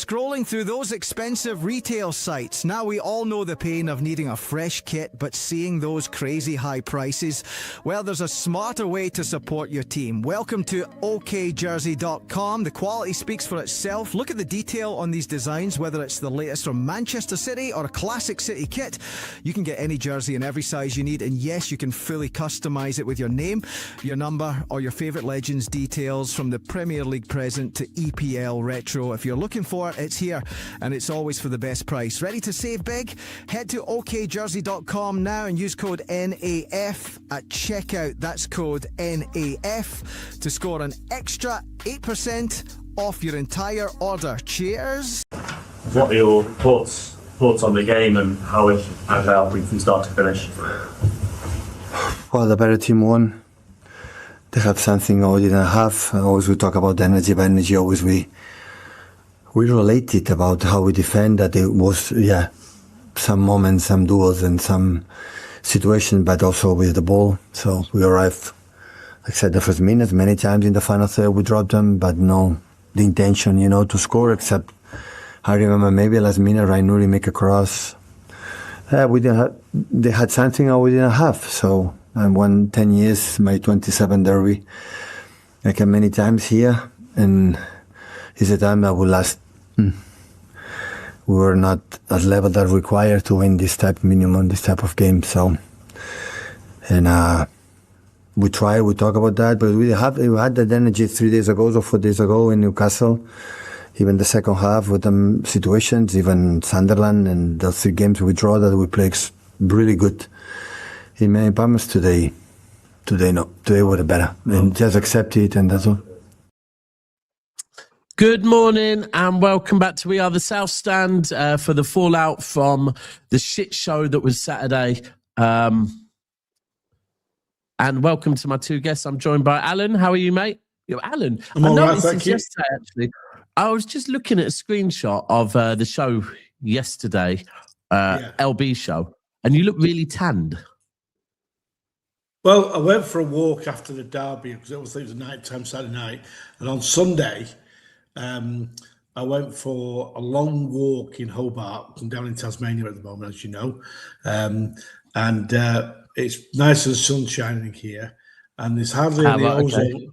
Scrolling through those expensive retail sites, now we all know the pain of needing a fresh kit, but seeing those crazy high prices, well, there's a smarter way to support your team. Welcome to okjersey.com. The quality speaks for itself. Look at the detail on these designs, whether it's the latest from Manchester City or a classic City kit. You can get any jersey in every size you need, and yes, you can fully customise it with your name, your number, or your favourite legends details, from the Premier League present to EPL retro. If you're looking for it, it's here, and it's always for the best price. Ready to save big? Head to okjersey.com now and use code NAF at checkout. That's code NAF to score an extra 8% off your entire order. Cheers! What are your thoughts on the game and how it felt from start to finish? Well, the better team won. They have something we didn't have. Always we talk about the energy, but energy always we related about how we defend. That it was, some moments, some duels and some situations, but also with the ball. So we arrived, like I said, the first minutes, many times in the final third we dropped them, but no, the intention, to score, except I remember maybe last minute, Rainuri make a cross. We didn't have, they had something we didn't have. So I won 10 years, my 27 derby. I came many times here, and it's a time that will last. We were not at level that required to win this type of game. So, and we talk about that, but we had that energy 3 days ago or 4 days ago in Newcastle. Even the second half with them situations, even Sunderland and the 3 games we draw that we played really good. In many moments today no. Today were the better. And just accept it, and that's all. Good morning and welcome back to We Are the South Stand for the fallout from the shit show that was Saturday. And welcome to my 2 guests. I'm joined by Alan. How are you, mate? Yo, Alan. I'm all right, thank you. Yesterday, actually. I was just looking at a screenshot of the show yesterday, LB show, and you look really tanned. Well, I went for a walk after the derby because it was night-time Saturday night, and on Sunday, I went for a long walk in Hobart. I'm down in Tasmania at the moment, as you know, and it's nice and sunshiny here, and there's hardly any ozone. Okay.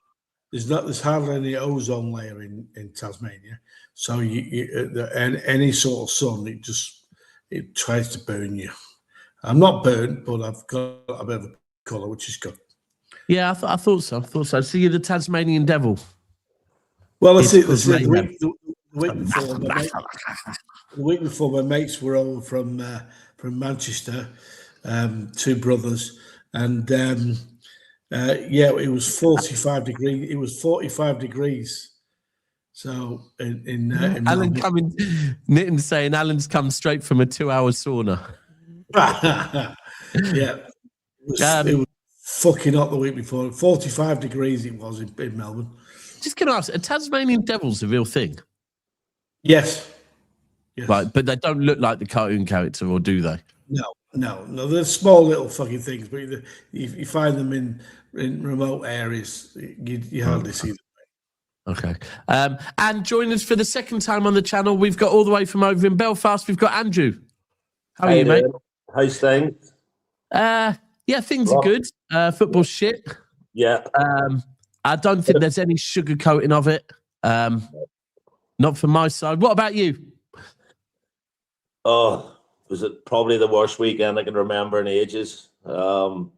There's hardly any ozone layer in Tasmania, so any sort of sun, it tries to burn you. I'm not burnt, but I've got a bit of a colour, which is good. Yeah, I thought so. So you're the Tasmanian devil. Well, the week before, my mates were over from Manchester, 2 brothers, and it was 45 degrees. It was 45 degrees. So in Alan coming, Nitton saying Alan's come straight from a 2-hour sauna. Yeah, it was fucking hot the week before. 45 degrees it was in Melbourne. Just going to ask, are Tasmanian devils a real thing? Yes. Right, but they don't look like the cartoon character, or do they? No. They're small little fucking things, but you find them in remote areas. You hardly see them. Okay. And join us for the second time on the channel. We've got all the way from over in Belfast. We've got Andrew. How are you, mate? How's things? Things are good. Football's shit. Yeah. I don't think there's any sugarcoating of it. Not from my side. What about you? Oh, was it probably the worst weekend I can remember in ages? To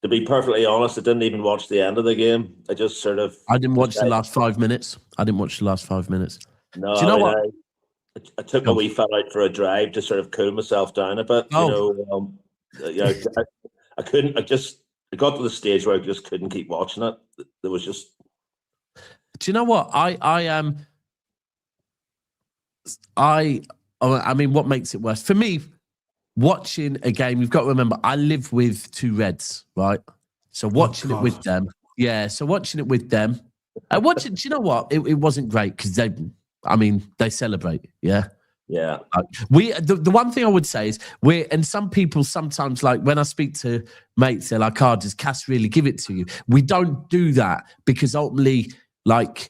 be perfectly honest, I didn't even watch the end of the game. I just sort of... I didn't watch the last 5 minutes. No, do you know what? I took a wee fell out for a drive to sort of cool myself down a bit. I couldn't. I got to the stage where I just couldn't keep watching it. There was just... Do you know what? I mean, what makes it worse? For me, watching a game, you've got to remember, I live with 2 Reds, right? So watching it with them. Yeah, so watching it with them. Do you know what? It wasn't great because they celebrate, yeah? Yeah. The one thing I would say is and some people sometimes, like when I speak to mates, they're like, does Cass really give it to you? We don't do that because ultimately, like,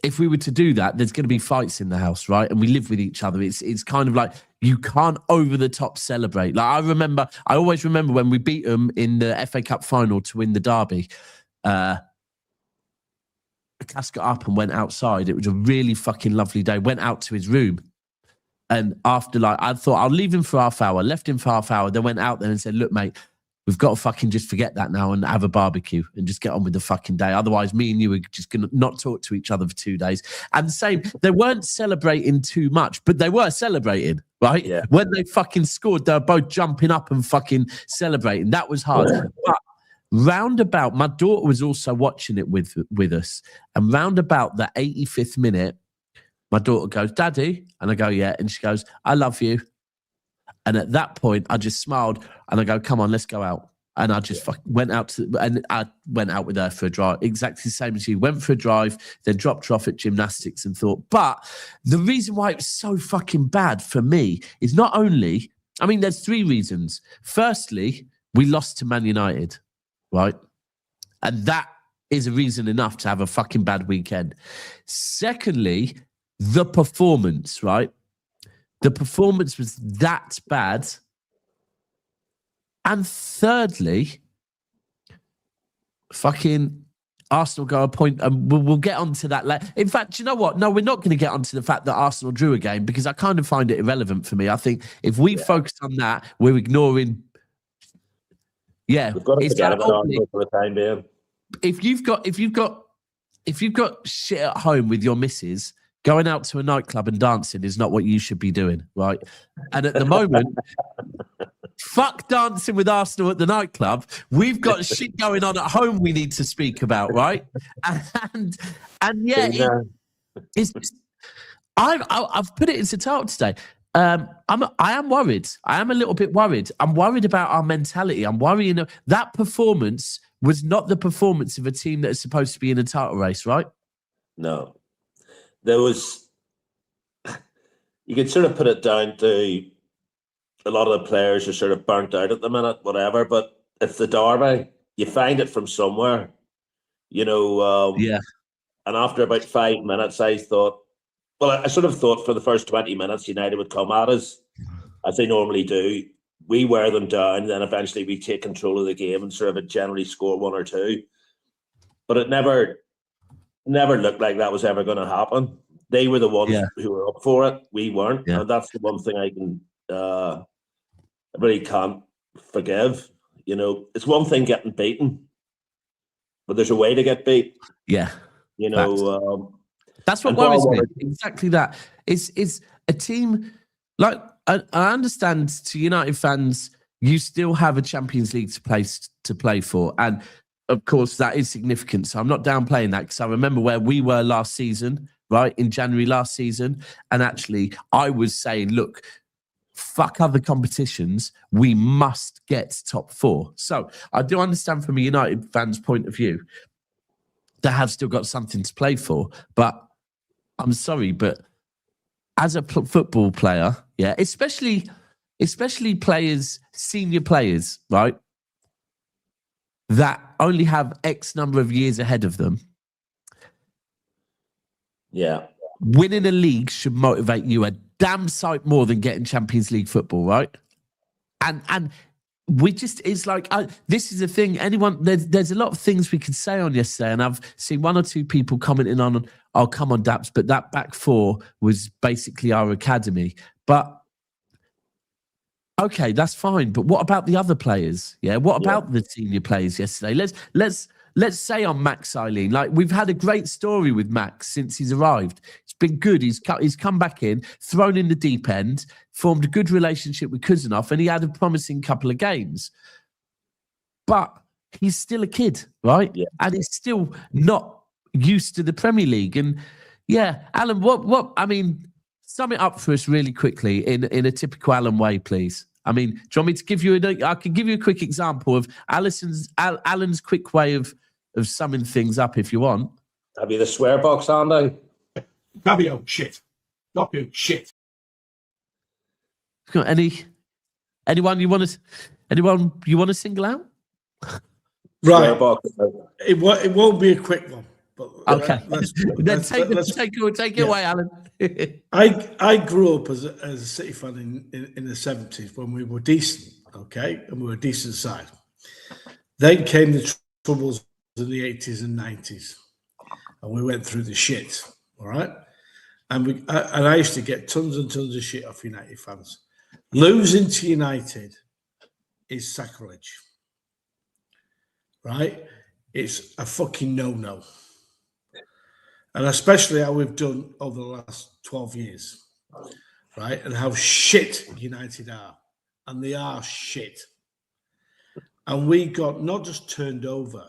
if we were to do that, there's going to be fights in the house, right? And we live with each other. It's kind of like you can't over the top celebrate. Like I always remember when we beat them in the FA Cup final to win the derby. Cass got up and went outside. It was a really fucking lovely day. Went out to his room. And after, like, I thought I'll leave him for half hour, left him for half hour, then went out there and said, look, mate, we've got to fucking just forget that now and have a barbecue and just get on with the fucking day. Otherwise, me and you are just going to not talk to each other for 2 days. And the same, they weren't celebrating too much, but they were celebrating, right? Yeah. When they fucking scored, they were both jumping up and fucking celebrating. That was hard. But roundabout, my daughter was also watching it with us. And roundabout the 85th minute, my daughter goes, Daddy? And I go, yeah. And she goes, I love you. And at that point, I just smiled and I go, come on, let's go out. And I just went out and I went out with her for a drive. Exactly the same as you. Went for a drive, then dropped her off at gymnastics and thought. But the reason why it was so fucking bad for me is not only, I mean, there's 3 reasons. Firstly, we lost to Man United, right? And that is a reason enough to have a fucking bad weekend. Secondly, the performance, right? The performance was that bad. And thirdly, fucking Arsenal go a point, and we'll get onto that later. In fact, you know what? No, we're not going to get onto the fact that Arsenal drew a game because I kind of find it irrelevant for me. I think if we focus on that, we're ignoring. Yeah, we've got to forget about Arsenal for the time being. If you've got shit at home with your missus, going out to a nightclub and dancing is not what you should be doing, right? And at the moment, fuck dancing with Arsenal at the nightclub. We've got shit going on at home we need to speak about, right? And yeah, I've put it into title today. I am worried. I am a little bit worried. I'm worried about our mentality. I'm worrying that performance was not the performance of a team that is supposed to be in a title race, right? No. There was, you could sort of put it down to a lot of the players are sort of burnt out at the minute, whatever, but it's the derby. You find it from somewhere, you know. And after about 5 minutes, I thought, well, I sort of thought for the first 20 minutes, United would come at us, as they normally do. We wear them down, then eventually we take control of the game and sort of generally score 1 or 2. But it never looked like that was ever going to happen. They were the ones who were up for it. We weren't. And that's the one thing I really can't forgive. You know, it's one thing getting beaten, but there's a way to get beat. Yeah. You know, that's what worries me. Exactly that. It's a team, like, I understand to United fans, you still have a Champions League to play for. And of course, that is significant. So I'm not downplaying that because I remember where we were last season, right? In January last season. And actually, I was saying, look, fuck other competitions. We must get top 4. So I do understand from a United fan's point of view, they have still got something to play for. But I'm sorry, but as a football player, yeah, especially players, senior players, right? That only have X number of years ahead of them. Yeah. Winning a league should motivate you a damn sight more than getting Champions League football, right? And we just, it's like, this is the thing, there's a lot of things we could say on yesterday, and I've seen 1 or 2 people commenting on, I'll come on Daps, but that back 4 was basically our academy. But okay, that's fine. But what about the other players? Yeah, what about the senior players yesterday? Let's say on Max Eileen, like, we've had a great story with Max since he's arrived. It's been good. He's come back in, thrown in the deep end, formed a good relationship with Kuzanov, and he had a promising couple of games. But he's still a kid, right? Yeah. And he's still not used to the Premier League. And yeah, Alan, what I mean, sum it up for us really quickly in a typical Alan way, please. I mean, do you want me to give you I can give you a quick example of Alan's quick way of summing things up if you want. Have you the swear box, Andy? Fabio, shit. Not you, shit. Anyone you want to single out? Right. It won't be a quick one, But Okay. Then take it yeah. away, Alan. I grew up as a City fan in the 70s when we were decent, okay, and we were a decent side. Then came the troubles in the 80s and 90s, and we went through the shit. All right, and I used to get tons and tons of shit off United fans. Losing to United is sacrilege, right? It's a fucking no-no. And especially how we've done over the last 12 years, right? And how shit United are. And they are shit. And we got not just turned over,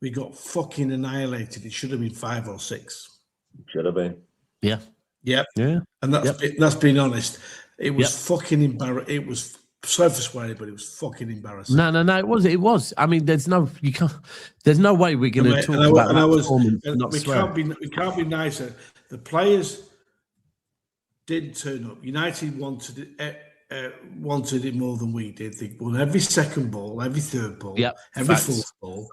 we got fucking annihilated. It should have been 5 or 6. Should have been. Yeah. Yep. Yeah. And that's being honest. It was fucking embarrassing. It was surface swearing, but it was fucking embarrassing. No, it was. I mean, there's no way we're going to talk about that performance. We can't be nicer. The players didn't turn up. United wanted it more than we did. They won every second ball, every third ball, every fourth ball.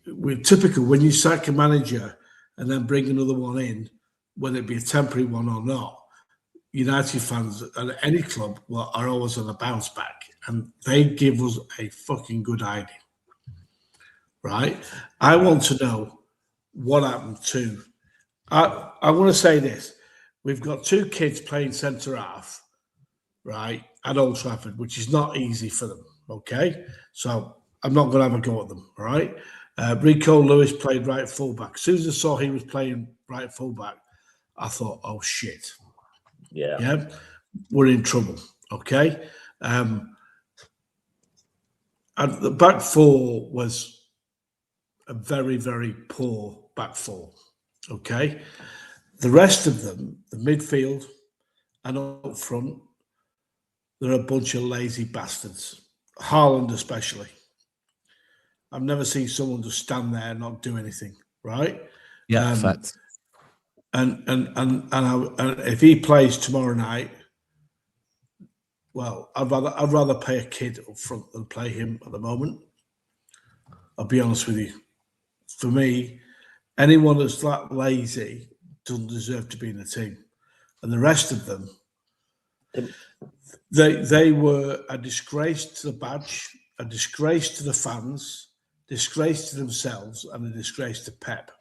We're typical when you sack a manager and then bring another one in, whether it be a temporary one or not. United fans at any club are always on a bounce back, and they give us a fucking good idea, right? I want to know what happened to. I want to say this: we've got 2 kids playing centre half, right, at Old Trafford, which is not easy for them. Okay, so I'm not going to have a go at them. All right, Rico Lewis played right fullback. As soon as I saw he was playing right fullback, I thought, oh shit. Yeah, we're in trouble. Okay, and the back 4 was a very, very poor back 4. Okay, the rest of them, the midfield and up front, they're a bunch of lazy bastards. Haaland especially. I've never seen someone just stand there and not do anything. Right? Yeah, fact. And if he plays tomorrow night, well, I'd rather pay a kid up front than play him at the moment. I'll be honest with you. For me, anyone that's that lazy doesn't deserve to be in the team. And the rest of them, they were a disgrace to the badge, a disgrace to the fans, disgrace to themselves, and a disgrace to Pep.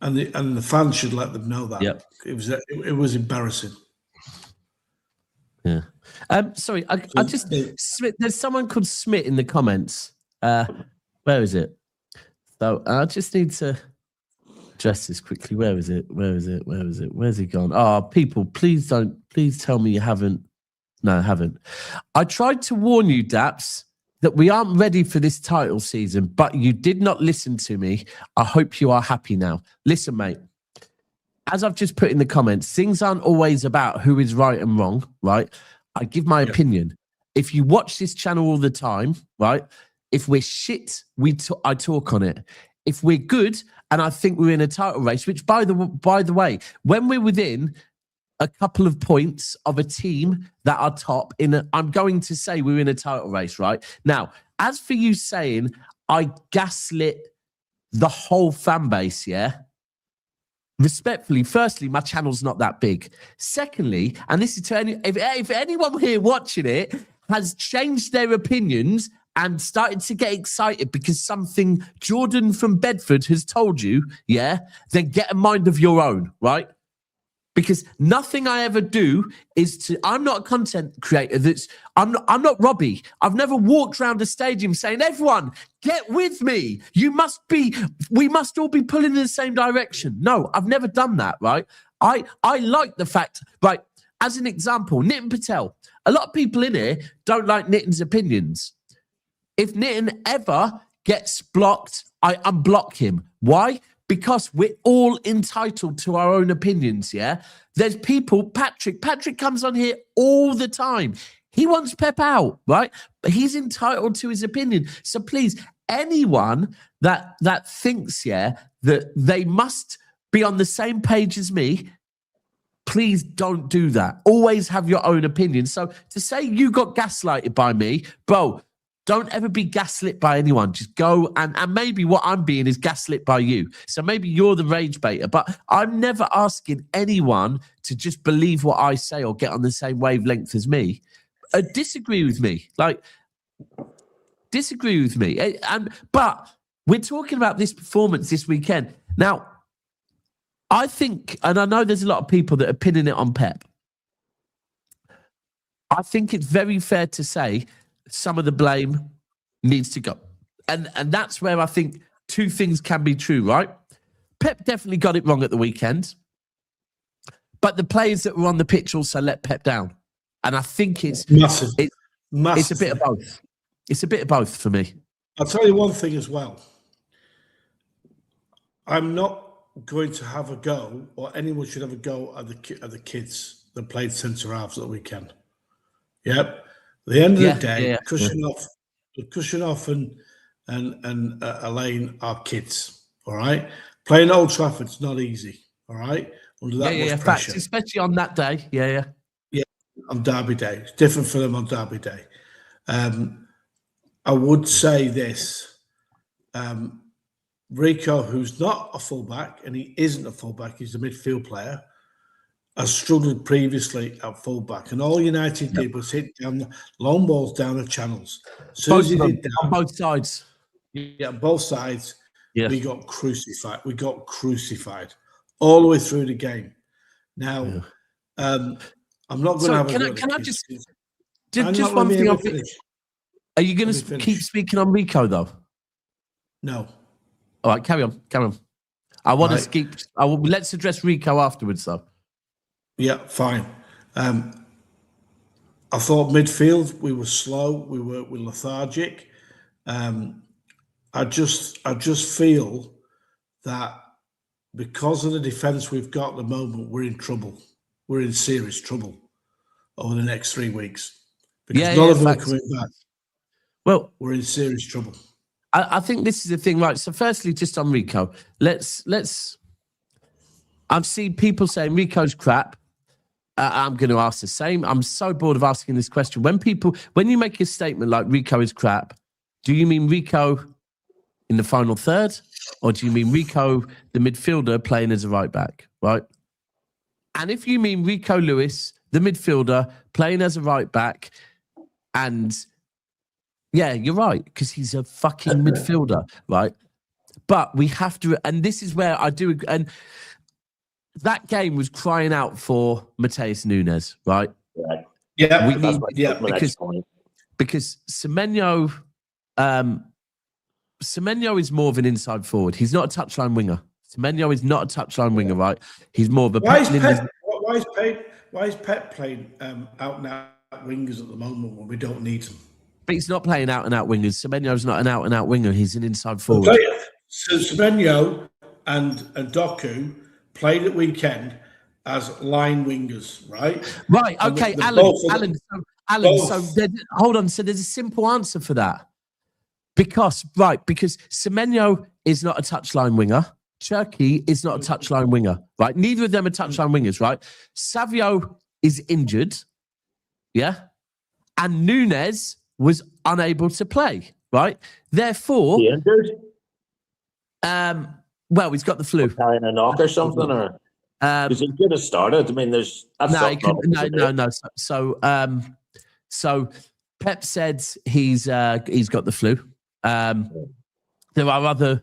And the fans should let them know that. Yep. It was embarrassing. Yeah. Sorry, I just there's someone called Smith in the comments. Where is it? So I just need to address this quickly. Where is it? Where's it gone? Oh, people, please tell me you haven't. No, I haven't. I tried to warn you, Daps, that we aren't ready for this title season, but you did not listen to me. I hope you are happy now. Listen, mate, as I've just put in the comments, things aren't always about who is right and wrong, right? I give my opinion. If you watch this channel all the time, right? If we're shit, I talk on it. If we're good, and I think we're in a title race, which by the way, when we're within a couple of points of a team that are top I'm going to say we're in a title race, right? Now, as for you saying I gaslit the whole fan base, yeah? Respectfully, firstly, my channel's not that big. Secondly, and this is to if anyone here watching it has changed their opinions and started to get excited because something Jordan from Bedford has told you, yeah, then get a mind of your own, right? Because nothing I ever do is I'm not a content creator. I'm not Robbie. I've never walked around a stadium saying, everyone, get with me. We must all be pulling in the same direction. No, I've never done that, right? I like the fact, right, as an example, Nitin Patel. A lot of people in here don't like Nitin's opinions. If Nitin ever gets blocked, I unblock him. Why? Because we're all entitled to our own opinions, yeah? There's people, Patrick comes on here all the time. He wants Pep out, right? But he's entitled to his opinion. So please, anyone that thinks, yeah, that they must be on the same page as me, please don't do that. Always have your own opinion. So to say you got gaslighted by me, bro, Don't ever be gaslit by anyone. Just go and maybe what I'm being is gaslit by you. So maybe you're the rage baiter, but I'm never asking anyone to just believe what I say or get on the same wavelength as me. Disagree with me. Disagree with me. But we're talking about this performance this weekend. Now, I think, and I know there's a lot of people that are pinning it on Pep. I think it's very fair to say some of the blame needs to go. And that's where I think two things can be true, right? Pep definitely got it wrong at the weekend, but the players that were on the pitch also let Pep down. And I think it's massive. It's a bit of both. It's a bit of both for me. I'll tell you one thing as well. I'm not going to have a go, or anyone should have a go at the kids that played centre halves at the weekend. Yep. At the end of the day, Kushinoff and Elaine are kids. All right. Playing Old Trafford's not easy. All right. Under that much pressure, facts, especially on that day. Yeah. On Derby Day, it's different for them on Derby Day. I would say this: Rico, who's not a fullback, and he isn't a fullback, he's a midfield player, has struggled previously at fullback, and all United did was hit down long balls down the channels. On both sides. Yeah, both sides. Yeah. We got crucified. We got crucified all the way through the game. Now, I'm not going to have a go. Can I just one thing? Are you going to keep speaking on Rico though? No. All right, carry on. I want to keep. Let's address Rico afterwards, though. Yeah, fine. I thought midfield we were slow. We were lethargic. I just feel that because of the defence we've got at the moment, we're in trouble. We're in serious trouble over the next 3 weeks because none of them are coming back. Well, we're in serious trouble. I think this is the thing, right? So, firstly, just on Rico, let's. I've seen people saying Rico's crap. I'm going to ask the same. I'm so bored of asking this question. When you make a statement like Rico is crap, do you mean Rico in the final third, or do you mean Rico, the midfielder, playing as a right back, right? And if you mean Rico Lewis, the midfielder, playing as a right back, and yeah, you're right, because he's a fucking midfielder, right? But we have to, and this is where I do, and that game was crying out for Mateus Nunes, right? Yeah, we need, because Semenyo is more of an inside forward. He's not a touchline winger. Semenyo is not a touchline winger, right? He's more of a. Why is Pep playing out and out wingers at the moment when we don't need them? But he's not playing out and out wingers. Semenyo's not an out and out winger. He's an inside forward. So Semenyo and Doku played at weekend as line wingers, right? Right. Okay, Alan. Hold on. So there's a simple answer for that. Because Semenyo is not a touchline winger. Cherki is not a touchline winger, right? Neither of them are touchline wingers, right? Savio is injured, yeah? And Nunes was unable to play, right? Therefore... He injured? Well, he's got the flu. Carrying a knock or something, or... Because he could have started. I mean, there's... No. So Pep said he's got the flu. There are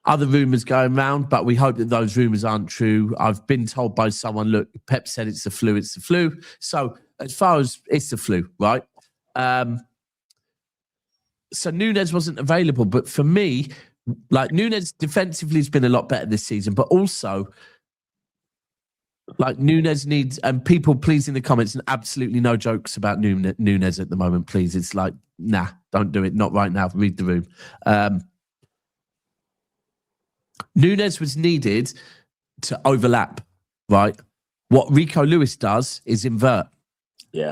other rumours going around, but we hope that those rumours aren't true. I've been told by someone, look, Pep said it's the flu. So as far as it's the flu, right? So Nunes wasn't available, but for me, like Nunes defensively has been a lot better this season, but also like Nunes needs, and people please in the comments, and absolutely no jokes about Nunes at the moment, please. It's like, nah, don't do it. Not right now. Read the room. Nunes was needed to overlap, right? What Rico Lewis does is invert. Yeah.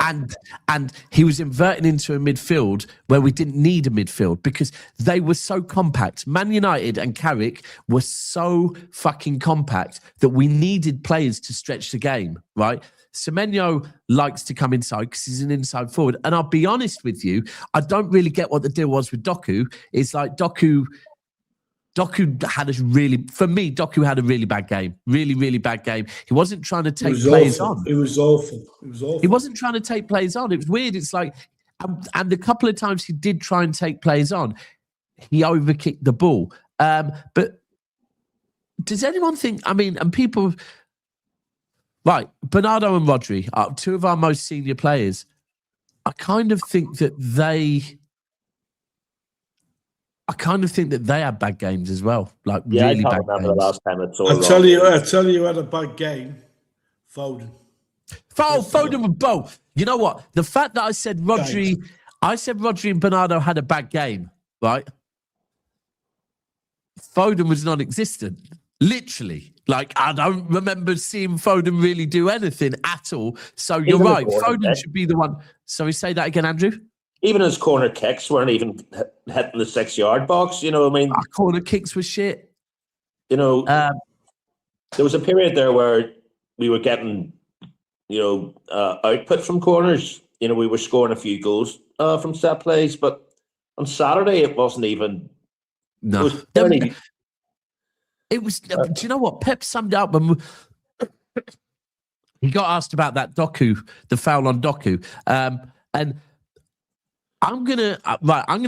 And he was inverting into a midfield where we didn't need a midfield because they were so compact. Man United and Carrick were so fucking compact that we needed players to stretch the game, right? Semenyo likes to come inside because he's an inside forward. And I'll be honest with you, I don't really get what the deal was with Doku. It's like Doku had Doku had a really bad game. Really, really bad game. He wasn't trying to take players on. It was awful. He wasn't trying to take players on. It was weird. It's like, and the couple of times he did try and take players on, he overkicked the ball. But does anyone think, I mean, and people, right, Bernardo and Rodri are two of our most senior players. I kind of think that they had bad games as well. Like, Yeah, really I bad can't remember games. the last time I saw I tell you, who had a bad game. Foden. Foden with both. You know what? The fact that I said Rodri and Bernardo had a bad game, right? Foden was non-existent. Literally. Like, I don't remember seeing Foden really do anything at all. So you're right. Foden should be the one. Sorry, say that again, Andrew. Even his corner kicks weren't even hitting the 6-yard box. You know, I mean, our corner kicks were shit. You know, there was a period there where we were getting, output from corners. You know, we were scoring a few goals from set plays, but on Saturday it wasn't even. No, it was. Do you know what? Pep summed it up when he got asked about that Doku, the foul on Doku, and I'm gonna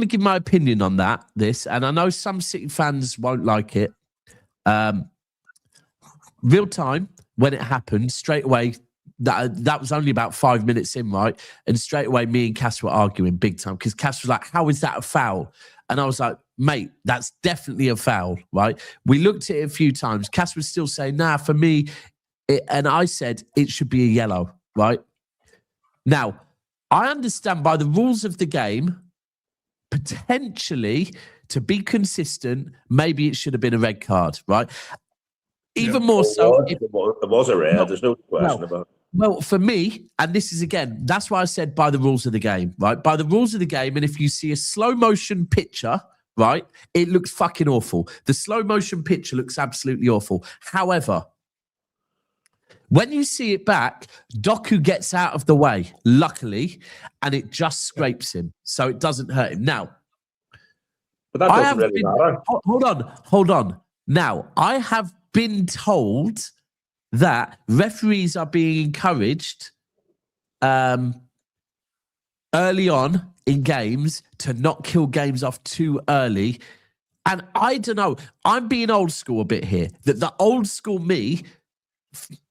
give my opinion on this, and I know some City fans won't like it. Real time when it happened, straight away. That was only about 5 minutes in, right? And straight away, me and Cass were arguing big time because Cass was like, "How is that a foul?" And I was like, "Mate, that's definitely a foul, right?" We looked at it a few times. Cass was still saying, "Nah, for me," and I said it should be a yellow, right? Now, I understand by the rules of the game, potentially to be consistent, maybe it should have been a red card, right? Even more so. It was a red. There's no question about it. Well, for me, and this is again, that's why I said by the rules of the game, right? By the rules of the game, and if you see a slow motion picture, right, it looks fucking awful. The slow motion picture looks absolutely awful. However, when you see it back, Doku gets out of the way, luckily, and it just scrapes him, so it doesn't hurt him. Now, but that doesn't really matter. Hold on. Now, I have been told that referees are being encouraged early on in games to not kill games off too early. And I don't know, I'm being old school a bit here, that the old school me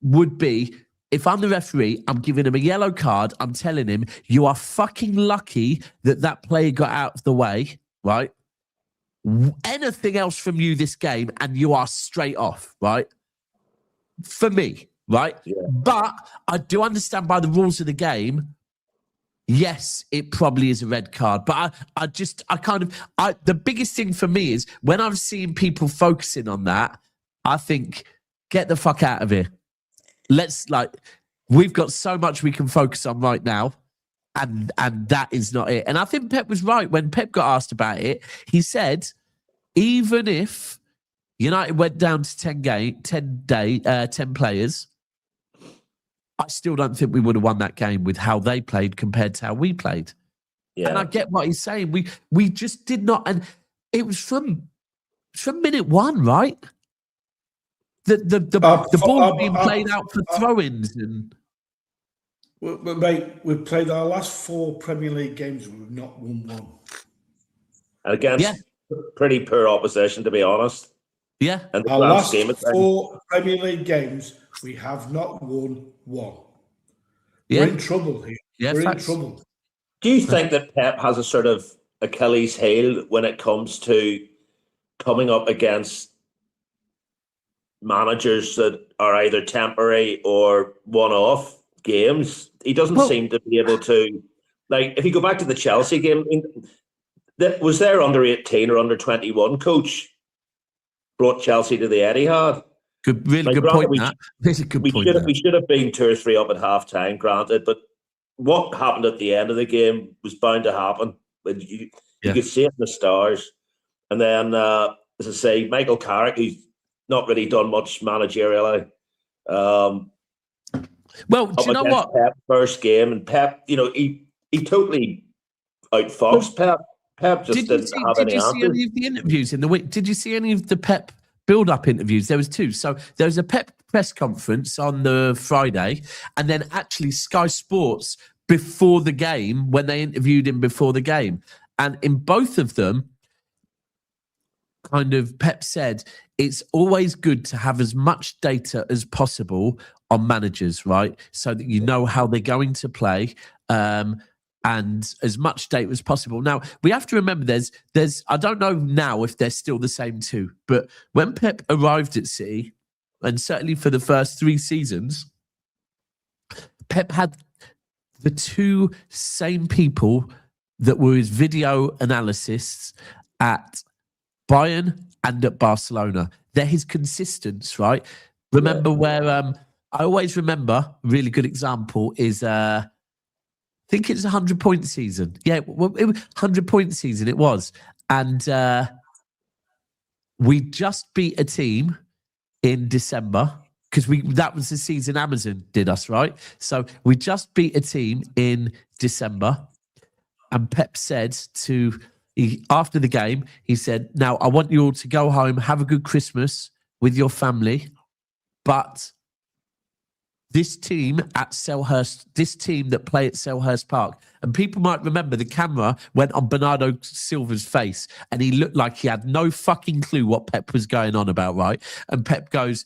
would be, if I'm the referee, I'm giving him a yellow card. I'm telling him, you are fucking lucky that player got out of the way, right? Anything else from you this game and you are straight off, right? For me, right? Yeah. But I do understand by the rules of the game, yes, it probably is a red card. But the biggest thing for me is when I'm seeing people focusing on that, I think, get the fuck out of here. We've got so much we can focus on right now. And that is not it. And I think Pep was right when Pep got asked about it. He said, even if United went down to 10 players, I still don't think we would have won that game with how they played compared to how we played. Yeah. And I get what he's saying. We just did not, and it was from minute one, right? The ball being played out for throw-ins and. But mate, we've played our last 4 Premier League games and we've not won one. Against pretty poor opposition, to be honest. Yeah. And our last 4 Premier League games, we have not won one. Yeah. We're in trouble here. Yeah, we're in trouble. Do you think that Pep has a sort of Achilles heel when it comes to coming up against managers that are either temporary or one-off games? He doesn't seem to be able to, if you go back to the Chelsea game, was their under 18 or under 21 coach brought Chelsea to the Etihad? Good point. We should have been 2 or 3 up at half time, granted, but what happened at the end of the game was bound to happen. You could see it in the stars. And then, as I say, Michael Carrick, who's not really done much managerially, Well, do you know what? Pep first game, and Pep, he totally outfoxed Pep. Pep just didn't have any answers. Did you see any of the interviews in the week? Did you see any of the Pep build-up interviews? There was 2. So there was a Pep press conference on the Friday, and then actually Sky Sports before the game, when they interviewed him before the game. And in both of them, kind of Pep said, it's always good to have as much data as possible on managers, right? So that you know how they're going to play. And as much data as possible. Now, we have to remember there's I don't know now if they're still the same 2, but when Pep arrived at City, and certainly for the first 3 seasons, Pep had the 2 same people that were his video analysts at Bayern and at Barcelona. They're his consistents, right? Remember where I always remember, a really good example is I think it's a 100-point season. Yeah, well, it was 100-point season. It was, and we just beat a team in December because that was the season Amazon did us, right? So we just beat a team in December, and Pep said after the game, he said, "Now I want you all to go home, have a good Christmas with your family, but." This team at Selhurst, this team that play at Selhurst Park, and people might remember the camera went on Bernardo Silva's face and he looked like he had no fucking clue what Pep was going on about, right? And Pep goes,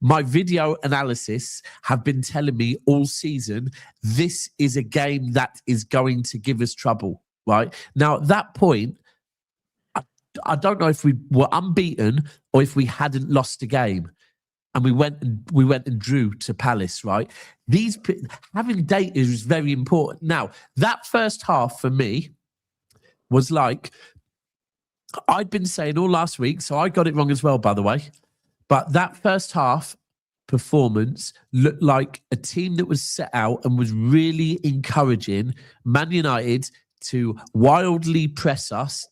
my video analysis have been telling me all season, this is a game that is going to give us trouble, right? Now, at that point, I don't know if we were unbeaten or if we hadn't lost a game. And we went and drew to Palace, right? Having data is very important. Now, that first half for me was like, I'd been saying all last week, so I got it wrong as well, by the way. But that first half performance looked like a team that was set out and was really encouraging Man United to wildly press us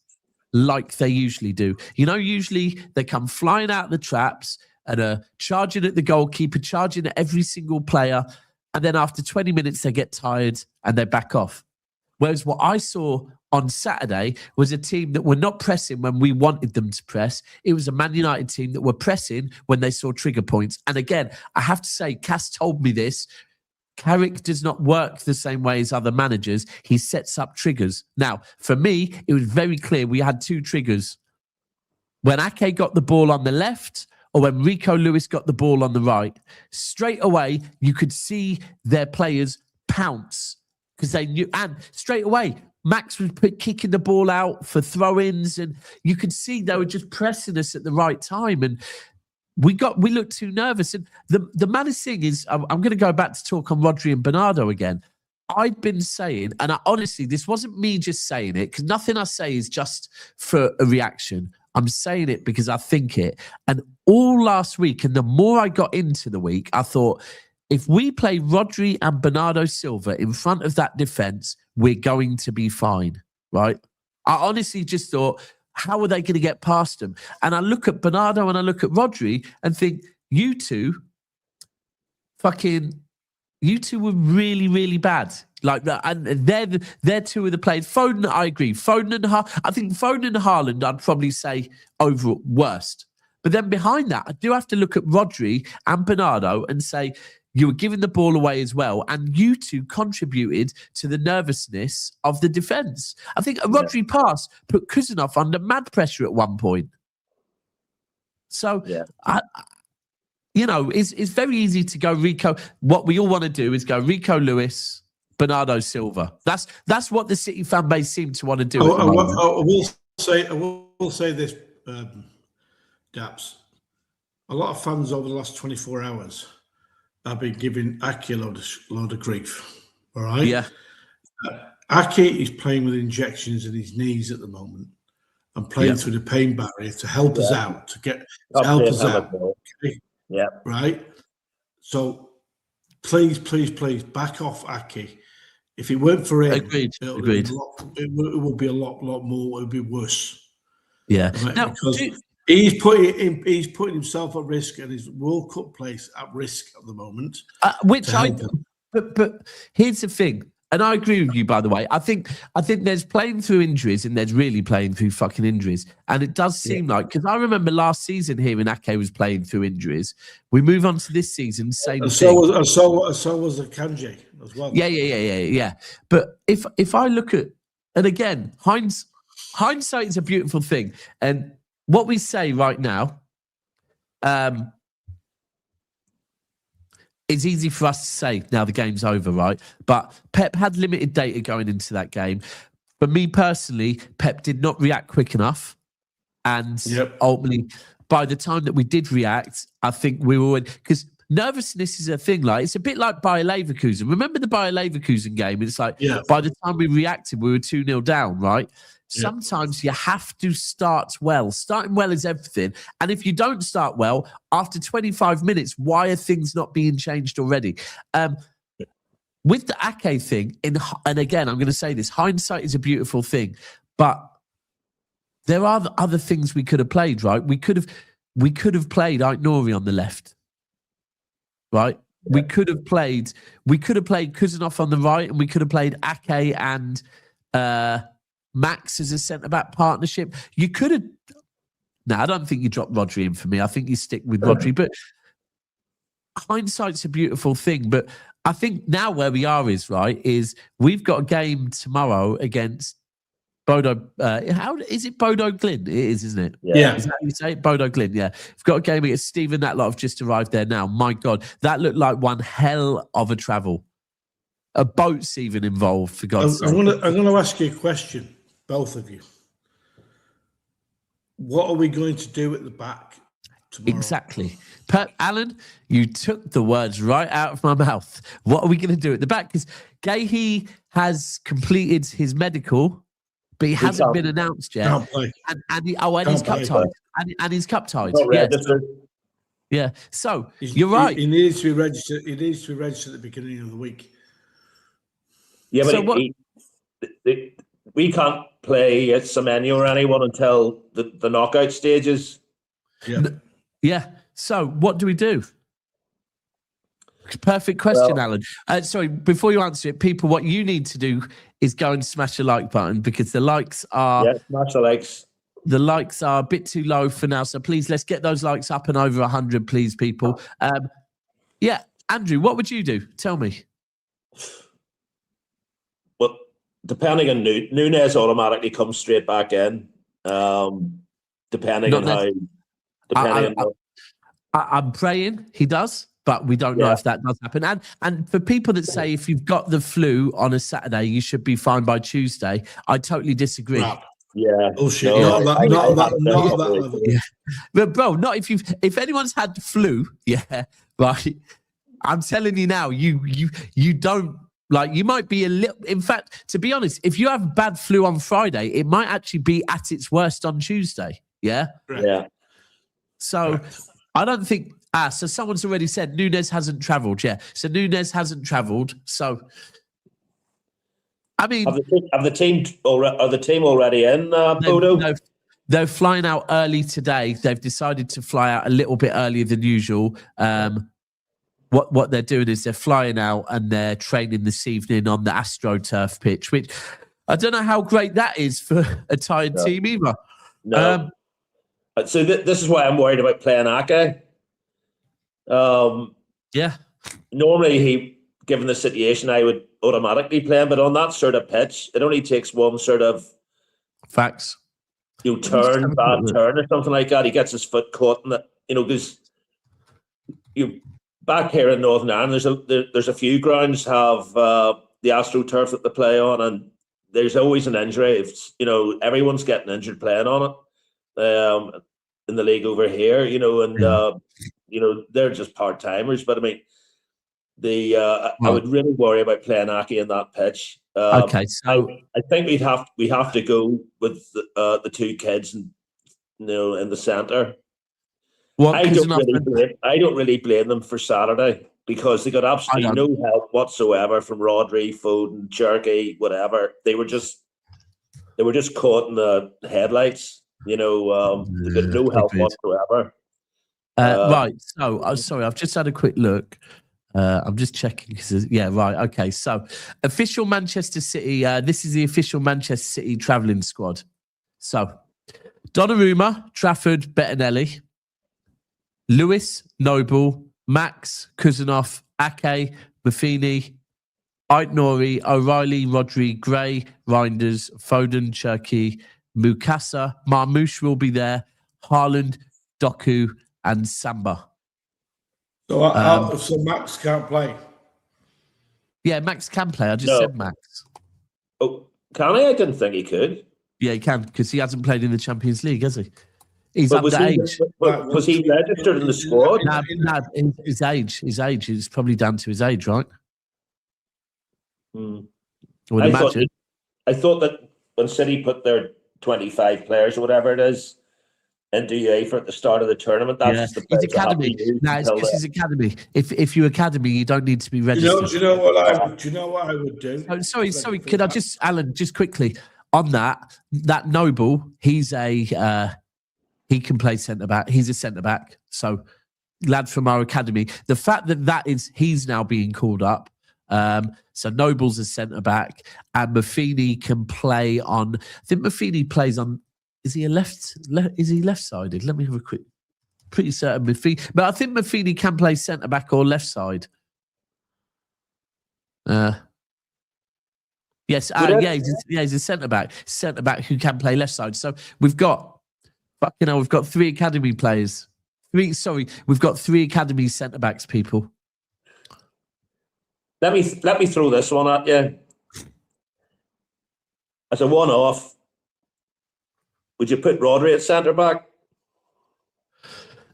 like they usually do. Usually they come flying out the traps and are charging at the goalkeeper, charging at every single player. And then after 20 minutes, they get tired and they back off. Whereas what I saw on Saturday was a team that were not pressing when we wanted them to press. It was a Man United team that were pressing when they saw trigger points. And again, I have to say, Cass told me this. Carrick does not work the same way as other managers. He sets up triggers. Now, for me, it was very clear we had 2 triggers. When Ake got the ball on the left, or when Rico Lewis got the ball on the right, straight away, you could see their players pounce because they knew. And straight away, Max was kicking the ball out for throw-ins, and you could see they were just pressing us at the right time. And we looked too nervous. And the maddest thing is, I'm going to go back to talk on Rodri and Bernardo again. I'd been saying, and honestly, this wasn't me just saying it, because nothing I say is just for a reaction. I'm saying it because I think it. And all last week, and the more I got into the week, I thought, if we play Rodri and Bernardo Silva in front of that defence, we're going to be fine, right? I honestly just thought, how are they going to get past them? And I look at Bernardo and I look at Rodri and think, you two were really, really bad. Like that, and they're 2 of the players. Foden, I agree. I think Foden and Haaland, I'd probably say over worst. But then behind that, I do have to look at Rodri and Bernardo and say, you were giving the ball away as well, and you 2 contributed to the nervousness of the defence. I think a Rodri pass put Kuznov under mad pressure at one point. So, it's very easy to go Rico. What we all want to do is go Rico Lewis, Bernardo Silva. That's what the City fan base seem to want to do. I will say this, Daps. A lot of fans over the last 24 hours have been giving Ake a load of grief. All right? Yeah. Ake is playing with injections in his knees at the moment and playing through the pain barrier to help us out, to help us out. Okay? Yeah. Right? So please, back off Ake. If it weren't for him, Agreed. It would be a lot more. It would be worse. Yeah. Right? Now, He's putting himself at risk and his World Cup place at risk at the moment. But here's the thing, and I agree with you. By the way, I think there's playing through injuries and there's really playing through fucking injuries, and it does seem like, because I remember last season hearing Ake was playing through injuries. We move on to this season, same thing. So was Akanji as well. Yeah. But if I look at, and again, hindsight is a beautiful thing, and what we say right now, it's easy for us to say now the game's over, right? But Pep had limited data going into that game. For me personally, Pep did not react quick enough. And ultimately, by the time that we did react, I think we were, because nervousness is a thing. Like, it's a bit like Bayer Leverkusen. Remember the Bayer Leverkusen game? It's like, by the time we reacted, we were 2-0 down, right? Sometimes you have to start well. Starting well is everything. And if you don't start well, after 25 minutes, why are things not being changed already? With the Ake thing, and again, I'm going to say this, hindsight is a beautiful thing, but there are other things we could have played, right? We could have played Ait-Nouri on the left, right? Yeah. We could have played Kuzanov on the right, and we could have played Ake and Max as a centre-back partnership. You could have... No, I don't think you drop Rodri in for me. I think you stick with Rodri. But hindsight's a beautiful thing. But I think now where we are is we've got a game tomorrow against Bodo. How is it? Bodo Glimt? It is, isn't it? Yeah. Is that how you say it? Bodo Glimt, yeah. We've got a game against Stephen. That lot have just arrived there now. My God, that looked like one hell of a travel. A boat's even involved, for God's sake. I'm going to ask you a question, both of you. What are we going to do at the back tomorrow? Exactly. Alan, you took the words right out of my mouth. What are we going to do at the back? Because Guehi has completed his medical, but he hasn't been announced yet. Can't play. And he's cup tied. And he's cup tied. Yeah. So you're right. He needs to be registered. He needs to be registered at the beginning of the week. Yeah, but we can't play Semenyo or anyone until the knockout stages. Yeah. So what do we do? Perfect question, Alan. Sorry, before you answer it, people, what you need to do is go and smash the like button, because the likes are... Yeah, smash the likes. The likes are a bit too low for now. So please, let's get those likes up and over 100, please, people. Andrew, what would you do? Tell me. Well, depending on Núñez automatically comes straight back in. Depending on how... I'm praying he does, but we don't know if that does happen. And for people that say if you've got the flu on a Saturday, you should be fine by Tuesday, I totally disagree. Yeah. Bullshit. Not that level. Yeah. But bro, not if anyone's had the flu, right. I'm telling you now, you don't, like, you might be a little, in fact, to be honest, if you have bad flu on Friday, it might actually be at its worst on Tuesday. Yeah. Yeah. So I don't think, so someone's already said Núñez hasn't travelled. Yeah. So Núñez hasn't travelled. So, I mean, are the team already in, Bodo? No, they're flying out early today. They've decided to fly out a little bit earlier than usual. What they're doing is they're flying out and they're training this evening on the AstroTurf pitch, which I don't know how great that is for a tired team either. No. So this is why I'm worried about playing Ake. Normally, given the situation, I would automatically play him, but on that sort of pitch, it only takes one sort of bad turn or something like that. He gets his foot caught in it, because back here in Northern Ireland, there's a few grounds have the AstroTurf that they play on, and there's always an injury. Everyone's getting injured playing on it in the league over here, they're just part timers. But I mean, I would really worry about playing Ake in that pitch. Okay, so I think we have to go with the two kids, in the centre. I don't really blame them for Saturday, because they got absolutely no help whatsoever from Rodri, Foden, Cherky, whatever. They were just caught in the headlights. They've got no help Agreed. whatsoever. Right. So, sorry, I've just had a quick look. I'm just checking. Yeah, right. Okay. So, official Manchester City. This is the official Manchester City travelling squad. So, Donnarumma, Trafford, Bettinelli, Lewis, Noble, Max, Kuzanov, Ake, Buffini, Aït-Nouri, O'Reilly, Rodri, Gray, Reinders, Foden, Cherki, Mukasa, Marmoush will be there, Haaland, Doku, and Samba. So Max can't play. Yeah, Max can play. I just No. said Max. Oh, can he? I didn't think he could. Yeah, he can because he hasn't played in the Champions League, has he? He's But underage. was he registered in the squad? No, his age is probably down to his age, right? I would imagine. I thought that when City put their 25 players or whatever it is into UEFA at the start of the tournament, that's the his academy. No, it's just his academy. If you're academy, you don't need to be registered. Do you know what I would do? Oh, sorry. Could I just, Alan, just quickly on that Noble? He's he can play centre back. He's a centre back. So, lad from our academy. The fact that he's now being called up. So Noble's a centre back, and Buffini can play on. I think Buffini plays on. Is he is he left sided? Let me have a quick. Pretty certain Buffini, but I think Buffini can play centre back or left side. Yes, he's a centre back who can play left side. So we've got three academy players. We've got three academy centre backs. People. Let me throw this one at you. As a one-off, would you put Rodri at centre back?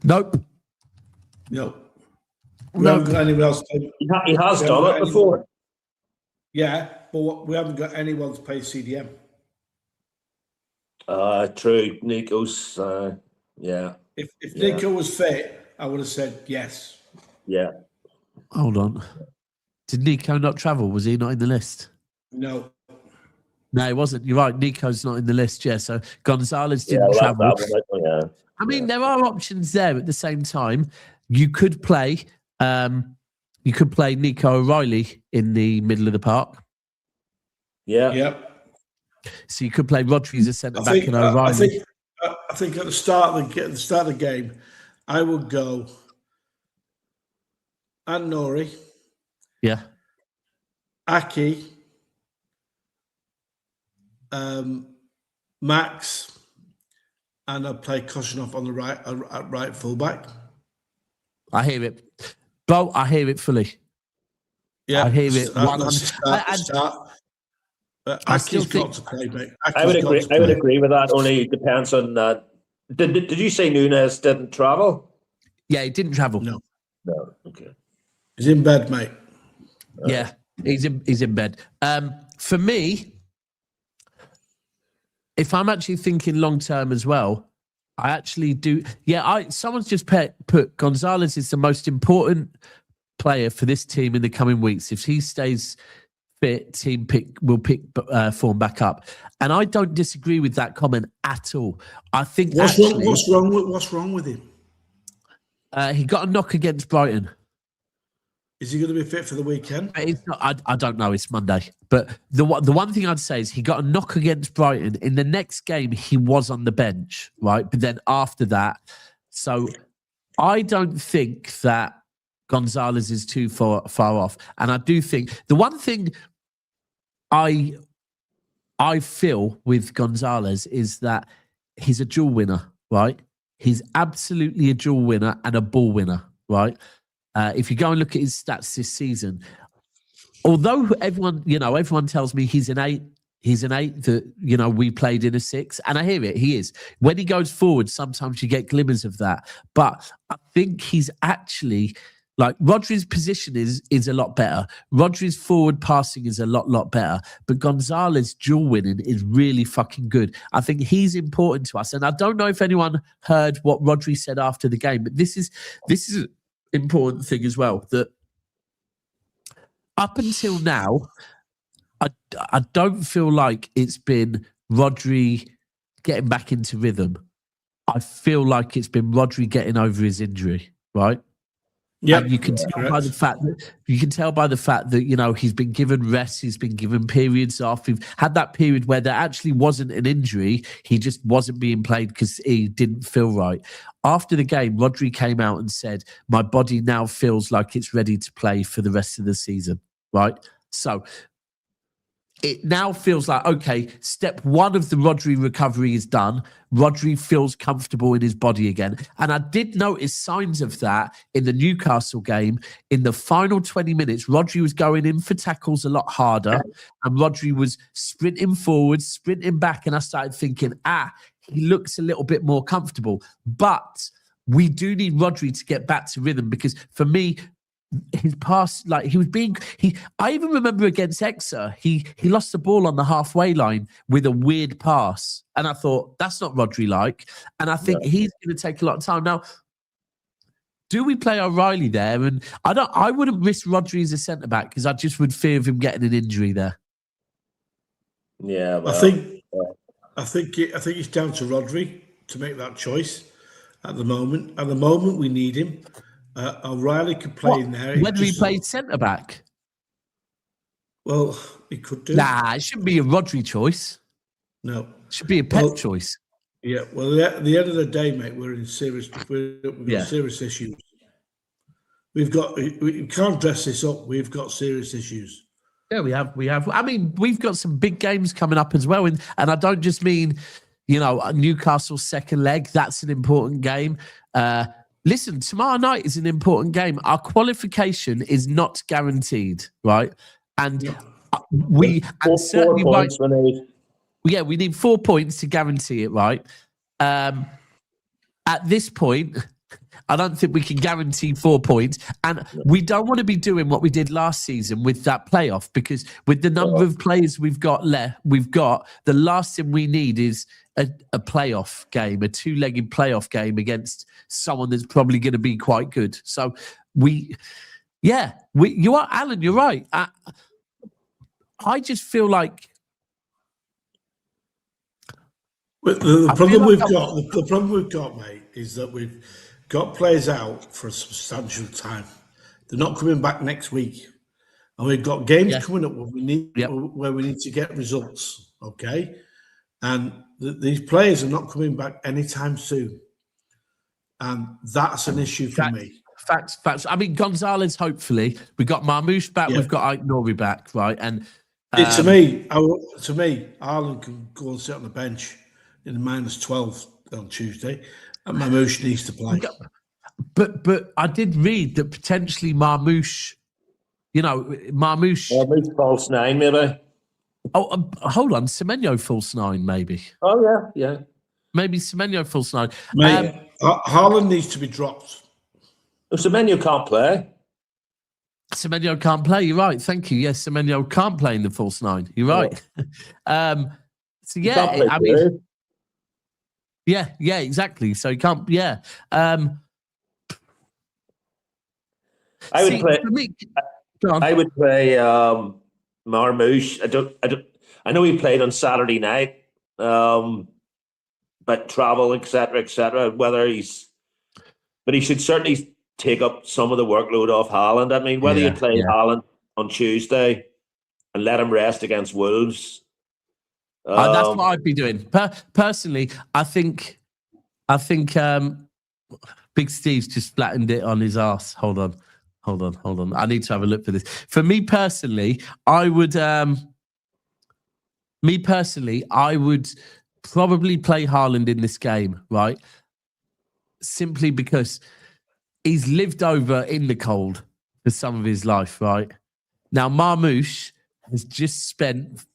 Nope. No. We haven't got anyone else. He has done it before. Yeah, but we haven't got anyone to play CDM. True. Nico's. Yeah. If Nico was fit, I would have said yes. Yeah. Hold on. Did Nico not travel? Was he not in the list? No. No, he wasn't. You're right. Nico's not in the list. Yeah. So Gonzalez didn't travel. There are options there at the same time. You could play Nico O'Reilly in the middle of the park. Yeah. Yep. So you could play Rodri as a centre back and O'Reilly. I think at the start of the game, I would go Aït-Nouri. Yeah. Ake. Max. And I'd play Koshinov on the right fullback. I hear it. Bo, I hear it fully. Yeah. I hear it. Ake's got to play, mate. I would agree with that. Only depends on that. Did you say Nunes didn't travel? Yeah, he didn't travel. No. Okay. He's in bed, mate. Yeah, he's in bed. For me, if I'm actually thinking long term as well, I actually do. Yeah, someone's just put Gonzalez is the most important player for this team in the coming weeks. If he stays fit, team will pick form back up, and I don't disagree with that comment at all. I think what's wrong with him? He got a knock against Brighton. Is he going to be fit for the weekend? It's not, I don't know. It's Monday. But the one thing I'd say is he got a knock against Brighton. In the next game, he was on the bench, right? But then after that, so I don't think that Gonzalez is too far off. And I do think the one thing I feel with Gonzalez is that he's a dual winner, right? He's absolutely a dual winner and a ball winner, right? If you go and look at his stats this season, although everyone tells me he's an 8 that, we played in a 6, and I hear it, he is. When he goes forward, sometimes you get glimmers of that. But I think he's actually, like, Rodri's position is a lot better. Rodri's forward passing is a lot better. But Gonzalez dual winning is really fucking good. I think he's important to us. And I don't know if anyone heard what Rodri said after the game, but this is important thing as well, that up until now, I don't feel like it's been Rodri getting back into rhythm, I feel like it's been Rodri getting over his injury, right? Yeah, and you can tell by the fact that you know he's been given rest, he's been given periods off. We've had that period where there actually wasn't an injury; he just wasn't being played because he didn't feel right. After the game, Rodri came out and said, "My body now feels like it's ready to play for the rest of the season." Right, so it now feels like, okay, step one of the Rodri recovery is done. Rodri feels comfortable in his body again. And I did notice signs of that in the Newcastle game. In the final 20 minutes, Rodri was going in for tackles a lot harder, and Rodri was sprinting forward, sprinting back. And I started thinking, he looks a little bit more comfortable. But we do need Rodri to get back to rhythm, because for me, his pass, like I even remember against Exeter, he lost the ball on the halfway line with a weird pass, and I thought that's not Rodri like, and I think he's going to take a lot of time. Now, do we play O'Reilly there? And I wouldn't risk Rodri as a centre back because I just would fear of him getting an injury there. Yeah, well, I think it's down to Rodri to make that choice at the moment. At the moment, we need him. O'Reilly could play in there. Whether he plays centre back? Well, he could do. Nah, it shouldn't be a Rodri choice. No, it should be a Pep choice. Yeah. Well, at the end of the day, mate, we've got serious issues. We can't dress this up. We've got serious issues. Yeah, we have. I mean, we've got some big games coming up as well, and I don't just mean, you know, Newcastle's second leg. That's an important game. Listen, tomorrow night is an important game. Our qualification is not guaranteed, right? And we certainly we need 4 points to guarantee it, right? At this point, I don't think we can guarantee 4 points, and we don't want to be doing what we did last season with that playoff, because with the number of players we've got left, the last thing we need is a playoff game, a two-legged playoff game against someone that's probably going to be quite good. So you are, Alan, you're right. I just feel like the problem we've got, mate, is that we've got players out for a substantial time. They're not coming back next week, and we've got games coming up where we need to get results. Okay, and these players are not coming back anytime soon, and that's an issue for me. Facts. I mean, Gonzalez, hopefully. We got Marmoush back. We've got Ike Nori back, right? And to me, Haaland can go and sit on the bench in the -12 on Tuesday, and Marmoush needs to play. But I did read that potentially Marmoush, Marmoush false 9, maybe. Oh, hold on, Semenyo false 9, maybe. Oh yeah. Maybe Semenyo false 9. Mate, Haaland needs to be dropped. Semenyo can't play. Semenyo can't play. You're right. Thank you. Yes, Semenyo can't play in the false 9. You're right. So yeah, I mean, yeah, exactly. So he can't. Yeah. I would play Marmoush. I know he played on Saturday night, but travel, etc. But he should certainly take up some of the workload off Haaland. I mean, whether you play Haaland on Tuesday and let him rest against Wolves. That's what I'd be doing. Personally, I think Big Steve's just flattened it on his ass. Hold on. I need to have a look for this. For me personally, I would probably play Haaland in this game, right? Simply because he's lived over in the cold for some of his life, right? Now, Marmoush has just spent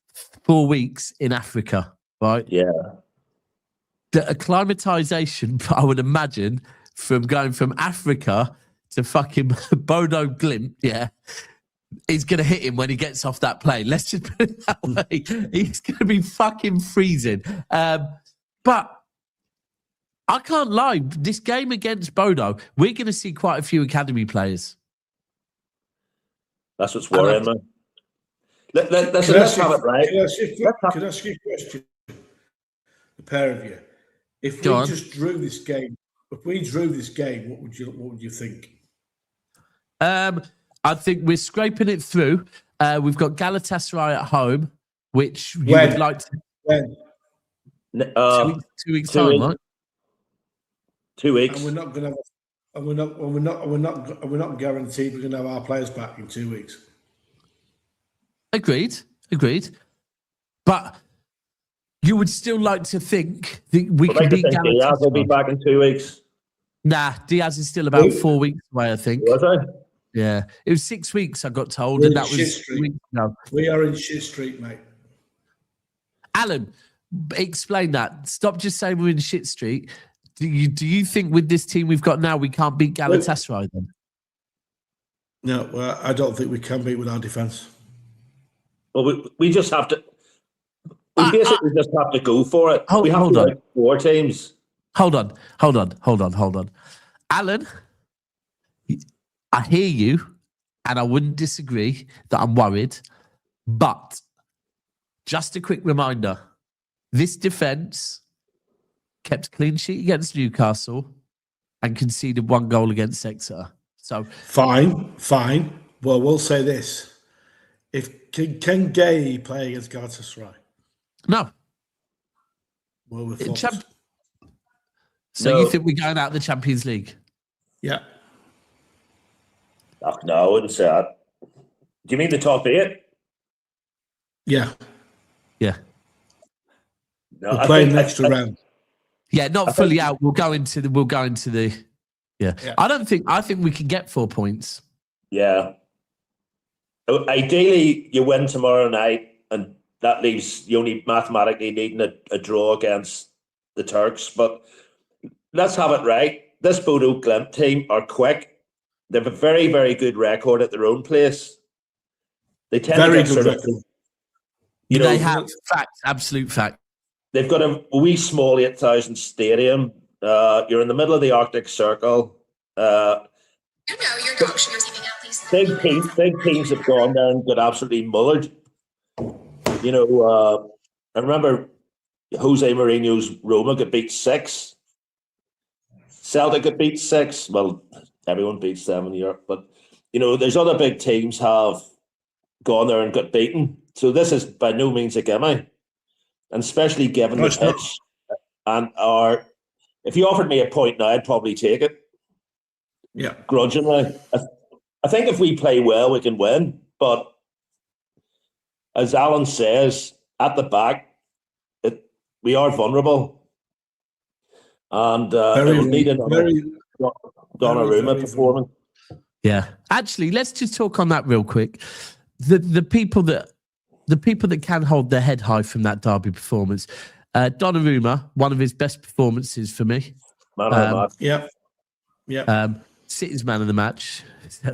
4 weeks in Africa, right? Yeah. The acclimatization, I would imagine, from going from Africa to fucking Bodo Glimt, he's going to hit him when he gets off that plane. Let's just put it that way. He's going to be fucking freezing. But I can't lie. This game against Bodo, we're going to see quite a few academy players. That's what's worrying, man. Let's have it right. Can I ask you a question? The pair of you. If Go we on. just drew this game, what would you think? I think we're scraping it through. We've got Galatasaray at home, which you When? would like to. When? 2 weeks 2 time, weeks. right? 2 weeks. And we're not going to have. And we're not guaranteed we're going to have our players back in 2 weeks. Agreed. But you would still like to think that we I'd can like to beat think Diaz will be Galatasaray. back in 2 weeks. Nah, Diaz is still about 4 weeks away, I think. Was I? Yeah, it was 6 weeks, I got told, We're and in that shit was street. weeks ago. We are in shit street, mate. Alan, explain that. Stop just saying we're in shit street. Do you think with this team we've got now we can't beat Galatasaray then? No, well, I don't think we can beat with our defence. Well, we just have to. We basically just have to go for it. Hold we have on. to like 4 teams. Hold on. Alan, I hear you, and I wouldn't disagree that I'm worried, but just a quick reminder, this defence kept clean sheet against Newcastle and conceded 1 goal against Exeter. So Fine. Well, we'll say this. Can Guehi play against Galatasaray? no. Well, we're In fucked. So No. you think we're going out of the Champions League? Yeah. Oh, no, I wouldn't say that. Do you mean the top 8? Yeah. Yeah. No, We're playing an extra round. Yeah, not fully out. We'll go into the. Yeah. I think we can get 4 points. Yeah. Ideally, you win tomorrow night, and that leaves you only mathematically needing a draw against the Turks. But let's have it right. This Bodo Glimt team are quick. They have a very, very good record at their own place. They tend Very to get good sort record. of, you know, They have fact, absolute fact. they've got a wee small 8,000 stadium. You're in the middle of the Arctic Circle. You know your dog should be receiving at least Big teams have gone there and got absolutely mullered. You know, I remember Jose Mourinho's Roma got beat 6. Celtic got beat 6. Well, everyone beats them in Europe, but you know, there's other big teams have gone there and got beaten. So this is by no means a gimme, and especially given the pitch. And if you offered me a point now, I'd probably take it. Yeah. Grudgingly. I think if we play well, we can win. But as Alan says, at the back, we are vulnerable. And it will need another Donnarumma performance. Yeah. Actually, let's just talk on that real quick. The people that can hold their head high from that derby performance. Donnarumma, one of his best performances for me. Man of the match. Yeah. City's man of the match.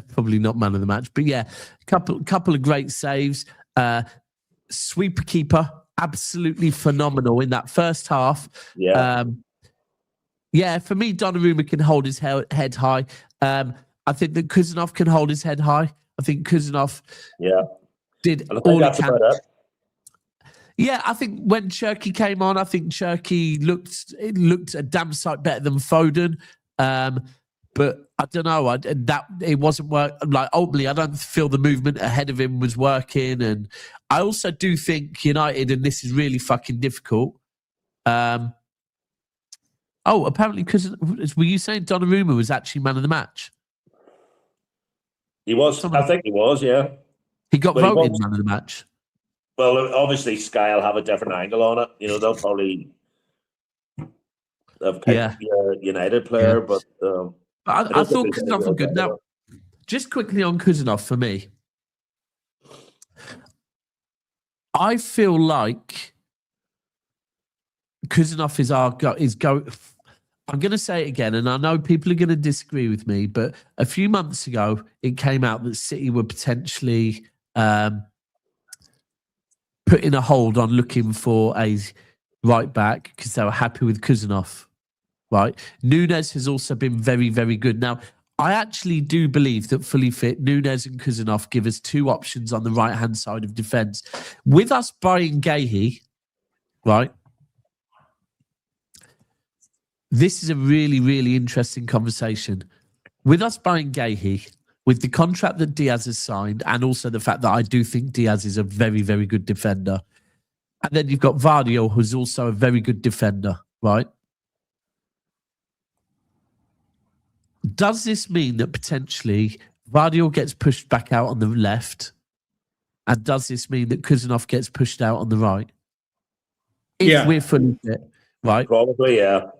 Probably not man of the match, but yeah, couple of great saves. Sweeper keeper, absolutely phenomenal in that first half. Yeah. For me, Donnarumma can hold his head high. I think that Kuzanov can hold his head high. I think Kuzanov did And I think all he that's can. about it. Yeah, I think when Cherky came on, I think Cherky looked a damn sight better than Foden. But I don't know. That it wasn't work. Like ultimately, I don't feel the movement ahead of him was working. And I also do think United, and this is really fucking difficult. Apparently, because were you saying Donnarumma was actually man of the match? He was. I think he was. Yeah. He got But he voted was. man of the match. Well, obviously Sky will have a different angle on it. You know, they'll probably have picked a United player, but I don't thought think Kuzanov was good. Now, just quickly on Kuzanov for me, I feel like Kuzanov is go. I'm going to say it again, and I know people are going to disagree with me, but a few months ago, it came out that City were potentially putting a hold on looking for a right back because they were happy with Kuzanov. Right, Nunes has also been very, very good. Now, I actually do believe that fully fit Nunes and Kuzanov give us 2 options on the right-hand side of defence. With us buying Guehi, right, this is a really, really interesting conversation. With us buying Guehi, with the contract that Diaz has signed, and also the fact that I do think Diaz is a very, very good defender. And then you've got Vardio, who's also a very good defender, right? Does this mean that potentially Vardio gets pushed back out on the left? And does this mean that Kuzanov gets pushed out on the right? If we're fully fit, right? Probably, yeah.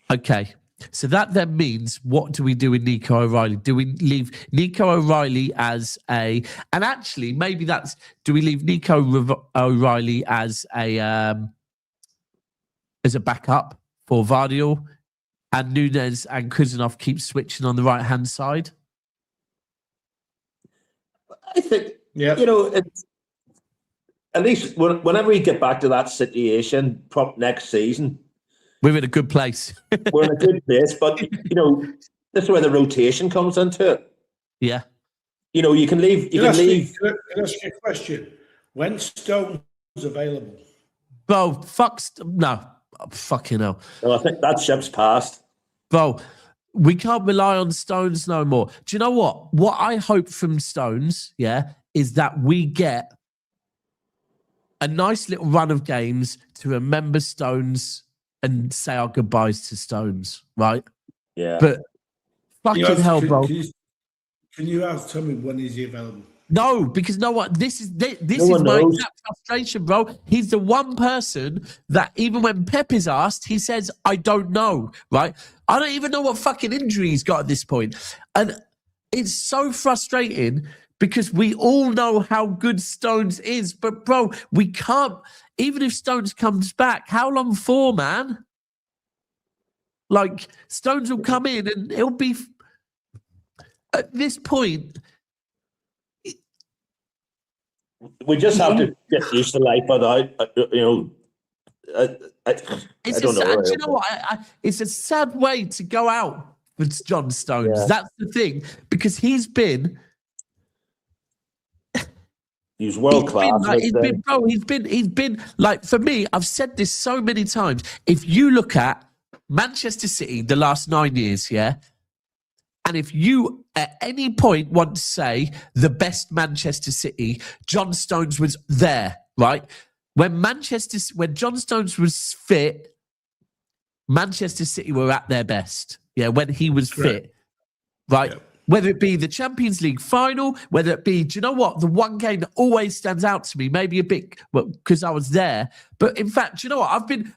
Okay. So that then means, what do we do with Nico O'Reilly? Do we leave Nico O'Reilly as a... And actually, maybe that's... Do we leave Nico O'Reilly as a backup for Vardio, and Nunes and Kuzanov keep switching on the right-hand side? I think, it's, at least whenever we get back to that situation next season, we're in a good place. We're in a good place, but, this is where the rotation comes into it. Yeah. You can leave... Can I ask you a question? When Stone's available? Bro, no. Oh, fucking hell. No, I think that ship's passed. Bro, we can't rely on Stones no more. Do you know what? What I hope from Stones, is that we get a nice little run of games to remember Stones and say our goodbyes to Stones, right? Yeah. But fucking hell, bro. Can you tell me when is he available? No, because this is my exact frustration, bro. He's the one person that even when Pep is asked, he says, I don't know, right? I don't even know what fucking injury he's got at this point. And it's so frustrating because we all know how good Stones is. But, bro, we can't, even if Stones comes back, how long for, man? Like, Stones will come in and he'll be, at this point... We just have to get used to life without, I don't know. Do you know what? It's a sad way to go out with John Stones. Yeah. That's the thing, because he's been world class. He's been like, for me, I've said this so many times. If you look at Manchester City the last 9 years, and if you at any point want to say the best Manchester City, John Stones was there, right? When John Stones was fit, Manchester City were at their best. Yeah, when he was fit, right? Yeah. Whether it be the Champions League final, whether it be, do you know what? The one game that always stands out to me, maybe a bit, because I was there. But in fact, do you know what?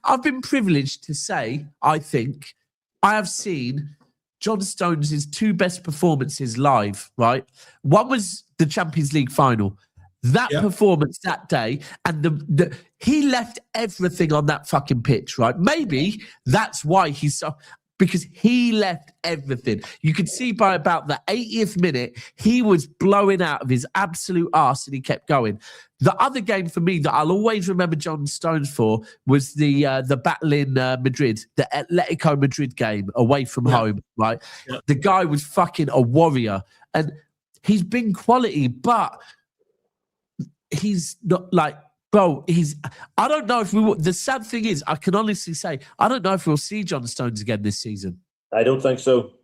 I've been privileged to say, I think, I have seen John Stones' two best performances live, right? One was the Champions League final. That performance that day, and he left everything on that fucking pitch, right? Maybe that's why he's so... Because he left everything. You could see by about the 80th minute, he was blowing out of his absolute arse and he kept going. The other game for me that I'll always remember John Stones for was the battle in Madrid, the Atletico Madrid game away from home, right? Yeah. The guy was fucking a warrior. And he's been quality, but he's not like... Bro, I don't know if we will. The sad thing is, I can honestly say, I don't know if we'll see John Stones again this season. I don't think so.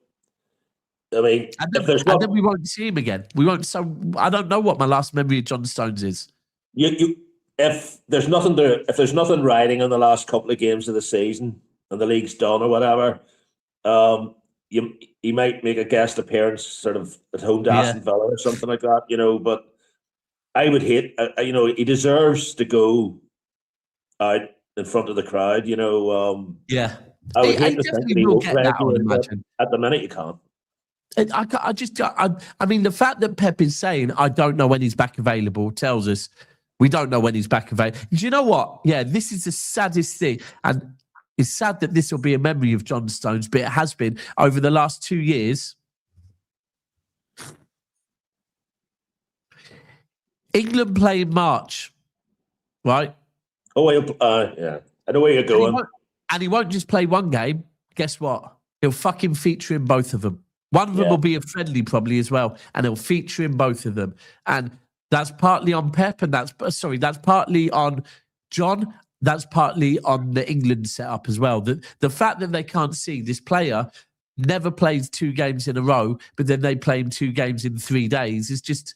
I mean, and then we won't see him again. We won't. So I don't know what my last memory of John Stones is. If there's nothing riding on the last couple of games of the season and the league's done or whatever, he might make a guest appearance sort of at home to Aston Villa or something like that, But I would hate, he deserves to go out in front of the crowd, I would hate to think that he won't play, but at the minute you can't. I mean, the fact that Pep is saying, I don't know when he's back available, tells us we don't know when he's back available. Do you know what? Yeah, this is the saddest thing. And it's sad that this will be a memory of John Stones, but it has been over the last 2 years. England play in March, right? Oh, yeah. I know where you're going. And he won't just play one game. Guess what? He'll fucking feature in both of them. One of them will be a friendly probably as well, and he'll feature in both of them. And that's partly on Pep, and that's partly on John. that's partly on the England setup as well. The fact that they can't see this player never plays 2 games in a row, but then they play him 2 games in 3 days is just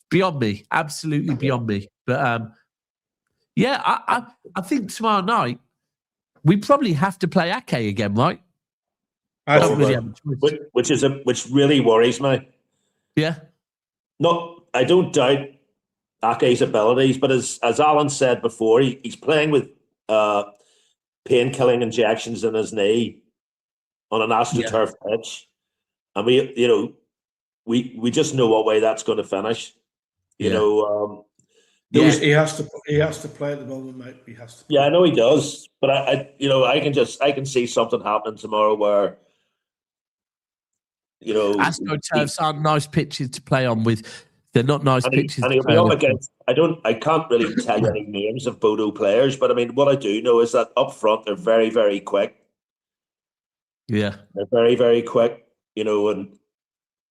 beyond me. Absolutely beyond me. But yeah, I think tomorrow night we probably have to play Ake again, right? Don't really have a choice. Which really worries me. Yeah. No, I don't doubt Ake's abilities, but as Alan said before, he's playing with pain-killing injections in his knee on an AstroTurf pitch, and we just know what way that's going to finish. You know, he has to play at the moment, mate. He has to. Yeah, I know he does, but I can see something happening tomorrow where. AstroTurfs aren't nice pitches to play on with. They're not nice pitches. And he'll be up against. I can't really tell you any names of Bodo players, but I mean, what I do know is that up front they're very, very quick. Yeah, they're very, very quick. And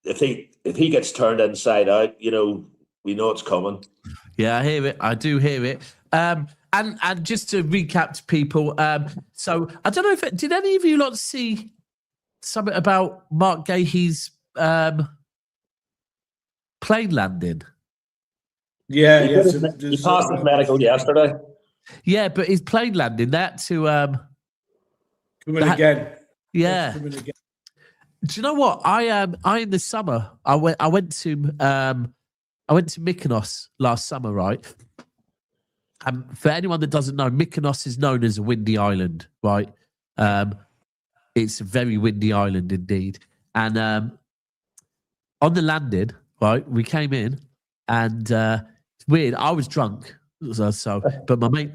if he gets turned inside out, we know it's coming. Yeah, I hear it. I do hear it. And just to recap to people, so I don't know did any of you lot see something about Marc Guehi's plane landing? Yeah, he passed his medical yesterday. Yeah, but his plane landing that to come in again. Yeah. Come in again. Do you know what? I in the summer I went to Mykonos last summer, right? For anyone that doesn't know, Mykonos is known as a windy island, right? It's a very windy island indeed. And on the landing, right, we came in and it's weird. I was drunk, but my mate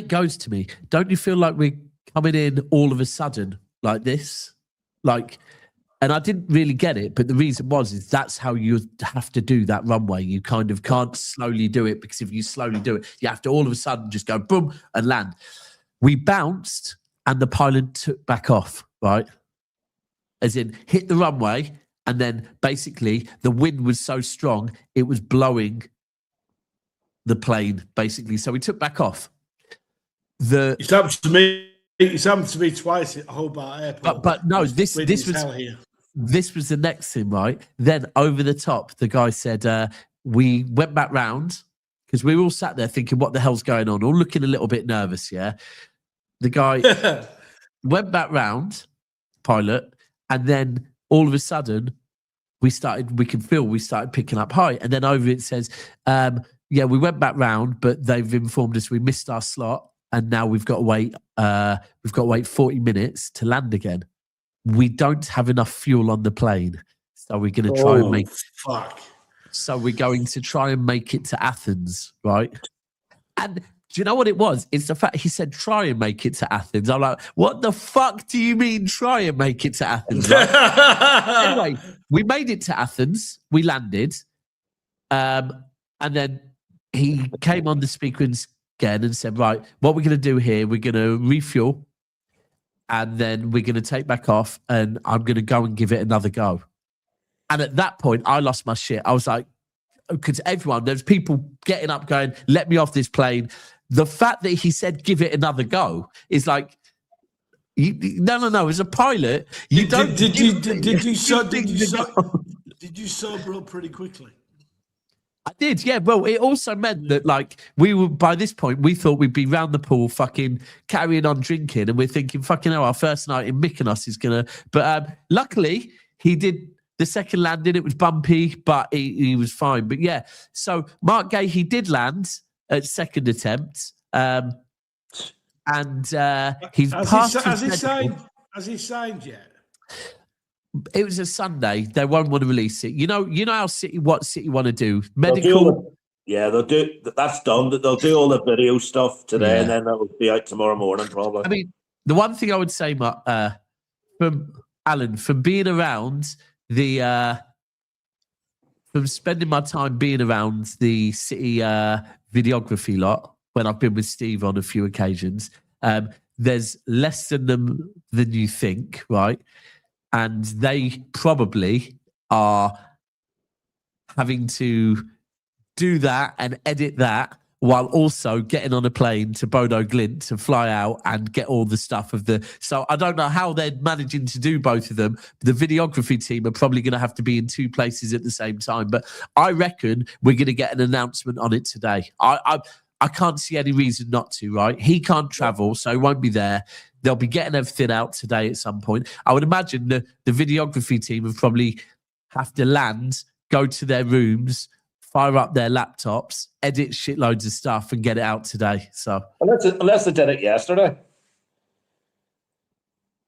goes to me, "Don't you feel like we're coming in all of a sudden like this?" And I didn't really get it, but the reason is that's how you have to do that runway. You kind of can't slowly do it, because if you slowly do it, you have to all of a sudden just go boom and land. We bounced and the pilot took back off, right? As in hit the runway, and then basically the wind was so strong, it was blowing the plane, basically. So we took back off. It's happened to me. It's happened to me twice at Hobart Airport. But no, this was the next thing, right? Then over the top, the guy said, we went back round, because we were all sat there thinking, what the hell's going on? All looking a little bit nervous, yeah? The guy went back round, pilot, and then all of a sudden, we started picking up high. And then over it says, we went back round, but they've informed us we missed our slot, and now we've got to wait 40 minutes to land again. We don't have enough fuel on the plane, so we're going to try and make. Fuck. So we're going to try and make it to Athens, right? And do you know what it was? It's the fact he said try and make it to Athens. I'm like, what the fuck do you mean try and make it to Athens? Right? Anyway, we made it to Athens. We landed, and then he came on the speaker again and said, right, what we're going to do here, we're going to refuel, and then we're going to take back off, and I'm going to go and give it another go. And at that point, I lost my shit. I was like, because there's people getting up going, let me off this plane. The fact that he said, give it another go is like, no. As a pilot, you don't. Did you sober up pretty quickly? I did, yeah. Well, it also meant that, we were, by this point, we thought we'd be round the pool fucking carrying on drinking, and we're thinking, fucking hell, our first night in Mykonos is going to... But luckily, he did the second landing. It was bumpy, but he was fine. But yeah, so Marc Guehi did land at second attempt, and he's passed... Has he signed yet? It was a Sunday. They won't want to release it. You know how what City want to do. Medical. They'll do. That's done. They'll do all the video stuff today, and then that'll be out tomorrow morning, probably. I mean, the one thing I would say, from Alan, from being around from spending my time being around the City videography lot when I've been with Steve on a few occasions, there's less than them than you think, right? And they probably are having to do that and edit that while also getting on a plane to Bodo Glimt to fly out and get all the stuff of the. So I don't know how they're managing to do both of them. The videography team are probably going to have to be in two places at the same time. But I reckon we're going to get an announcement on it today. I can't see any reason not to, right? He can't travel, so he won't be there. They'll be getting everything out today at some point. I would imagine the videography team would probably have to land, go to their rooms, fire up their laptops, edit shitloads of stuff, and get it out today. So unless they did it yesterday.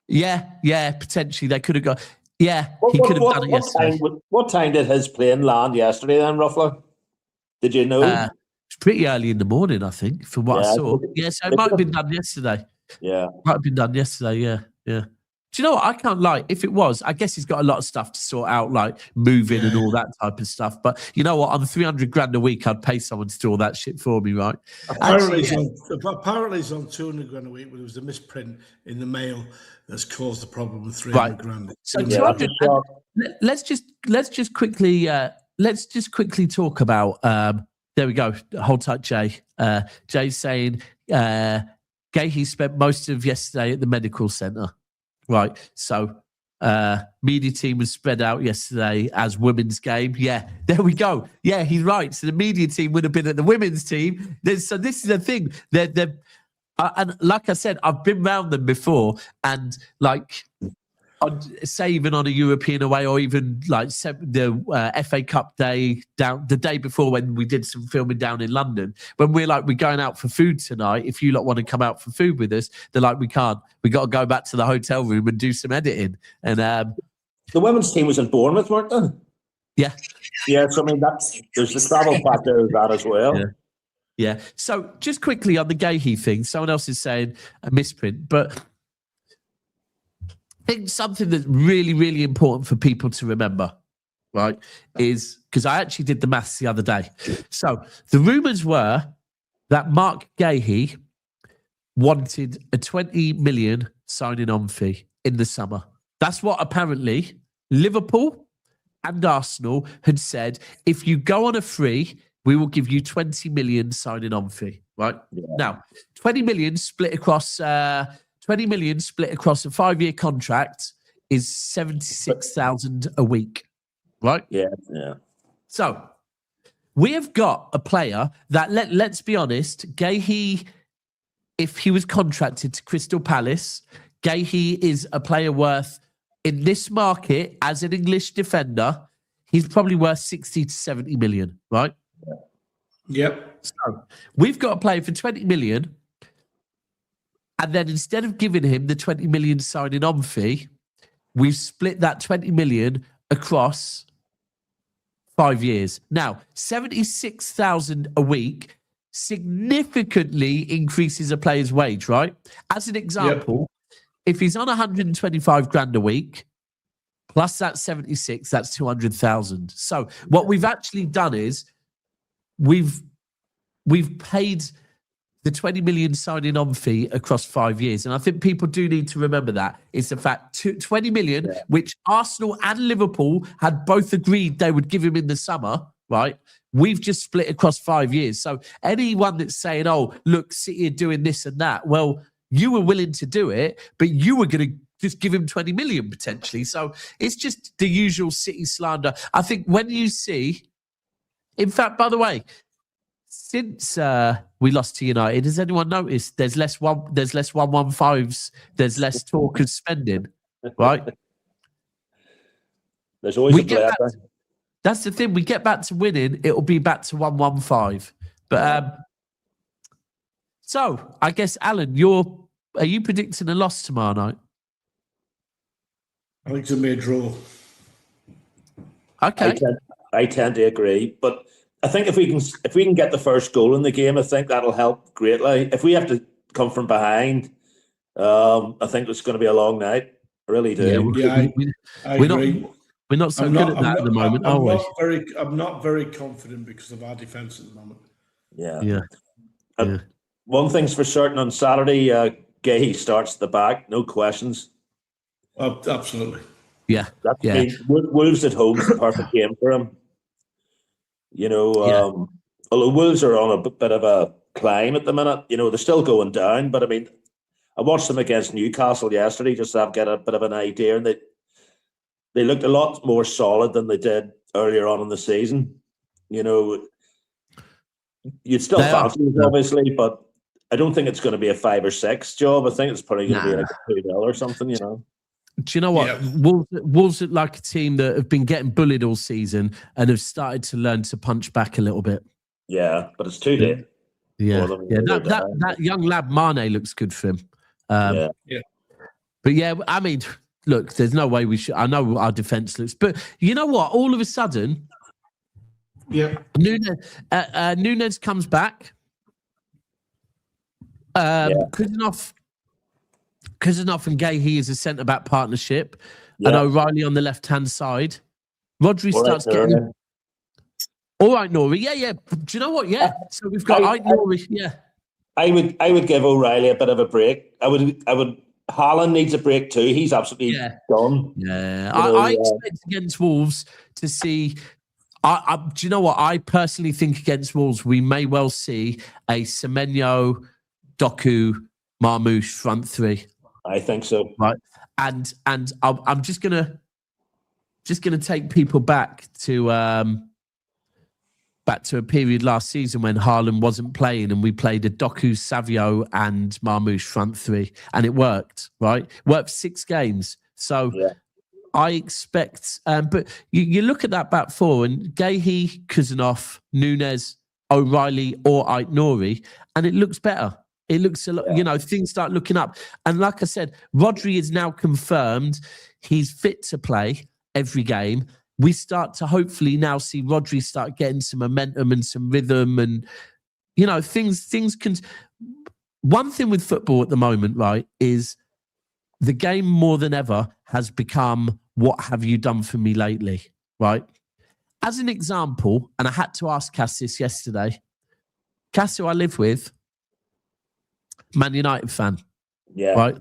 Yeah, potentially they could have got. Yeah, he could have done it yesterday. What time did his plane land yesterday? Then roughly, did you know? It's pretty early in the morning, I think, from what I saw. Yeah, so it might have been done yesterday. Yeah, might have been done yesterday. Yeah. Do you know what? I can't lie. If it was, I guess he's got a lot of stuff to sort out, like moving and all that type of stuff. But you know what? On 300 grand a week, I'd pay someone to do all that shit for me, right? Apparently, he's on 200 grand a week, but it was a misprint in the mail that's caused the problem with 300 grand. So 200. Let's just quickly talk about. There we go. Hold tight, Jay. Jay's saying Guehi spent most of yesterday at the medical centre. Right, so media team was spread out yesterday as women's game. Yeah, there we go. Yeah, he's right. So the media team would have been at the women's team. So this is the thing. And like I said, I've been round them before, and like, say even on a European away, or even like the FA Cup day down the day before when we did some filming down in London, when we're going out for food tonight, if you lot want to come out for food with us, they're like, we can't, we got to go back to the hotel room and do some editing. And the women's team was in Bournemouth, weren't they? Yeah, so I mean, there's the travel factor of that as well. Yeah. So just quickly on the Guehi thing, someone else is saying a misprint, but I think something that's really, really important for people to remember, right, is because I actually did the maths the other day. So the rumours were that Marc Guehi wanted a 20 million signing on fee in the summer. That's what apparently Liverpool and Arsenal had said. If you go on a free, we will give you 20 million signing on fee, right? Yeah. Now, 20 million split across... 20 million split across a 5-year contract is 76,000 a week, right? Yeah. So we have got a player that, let's be honest, Guehi, if he was contracted to Crystal Palace, Guehi is a player worth, in this market, as an English defender, he's probably worth 60 to 70 million, right? Yep. So we've got a player for 20 million. And then instead of giving him the 20 million signing on fee, we've split that 20 million across 5 years. Now, 76,000 a week significantly increases a player's wage, right? As an example, if he's on 125 grand a week, plus that 76, that's 200,000. So what we've actually done is we've paid the 20 million signing on fee across 5 years. And I think people do need to remember that. It's the fact 20 million, which Arsenal and Liverpool had both agreed they would give him in the summer, right? We've just split across 5 years. So anyone that's saying, oh, look, City are doing this and that, well, you were willing to do it, but you were going to just give him 20 million potentially. So it's just the usual City slander. I think when you see, in fact, by the way, since we lost to United, has anyone noticed there's less 115s, there's less talk of spending, right? There's always a player. That's the thing. We get back to winning, it'll be back to 115. But so I guess Alan, are you predicting a loss tomorrow night? I think it's a mere draw. Okay, I tend to agree, but I think if we can get the first goal in the game, I think that'll help greatly. If we have to come from behind, I think it's going to be a long night. I really do. I agree. We're not so good at that at the moment, are we? I'm not very confident because of our defence at the moment. Yeah. One thing's for certain: on Saturday, Guehi starts at the back, no questions. Absolutely. Yeah. Wolves at home is the perfect game for him. You know, although Wolves are on a bit of a climb at the minute, you know, they're still going down. But I mean, I watched them against Newcastle yesterday just to get a bit of an idea, and they looked a lot more solid than they did earlier on in the season. You know, you'd still fancy it, obviously, but I don't think it's going to be a 5 or 6 job. I think it's probably going to be like a 2-0 or something, you know. Do you know what? Yeah. Wolves are like a team that have been getting bullied all season and have started to learn to punch back a little bit. Yeah, but it's too late. Yeah, that young lad Mane looks good for him. But yeah, I mean, look, there's no way we should. I know our defense looks, but you know what? All of a sudden, Núñez comes back. Kuznov and Guehi is a centre-back partnership, and O'Reilly on the left-hand side. Rodri starts getting... All right, Nori. Yeah. Do you know what? Yeah. So we've got Nori. Yeah. I would give O'Reilly a bit of a break. I would. Haaland needs a break too. He's absolutely done. Yeah. I expect against Wolves to see... do you know what? I personally think against Wolves, we may well see a Semenyo, Doku, Marmoush front three. I think so. Right. And I'm just gonna take people back to a period last season when Haaland wasn't playing and we played a Doku, Savio and Marmoush front three, and it worked, right? Worked 6 games. So I expect but you look at that back four and Guehi, Kuznov, Núñez, O'Reilly or Aït-Nouri, and it looks better. It looks a lot, you know, things start looking up. And like I said, Rodri is now confirmed. He's fit to play every game. We start to hopefully now see Rodri start getting some momentum and some rhythm and, you know, things can... One thing with football at the moment, right, is the game more than ever has become, what have you done for me lately, right? As an example, and I had to ask Cass this yesterday, Cass, who I live with, Man United fan, right?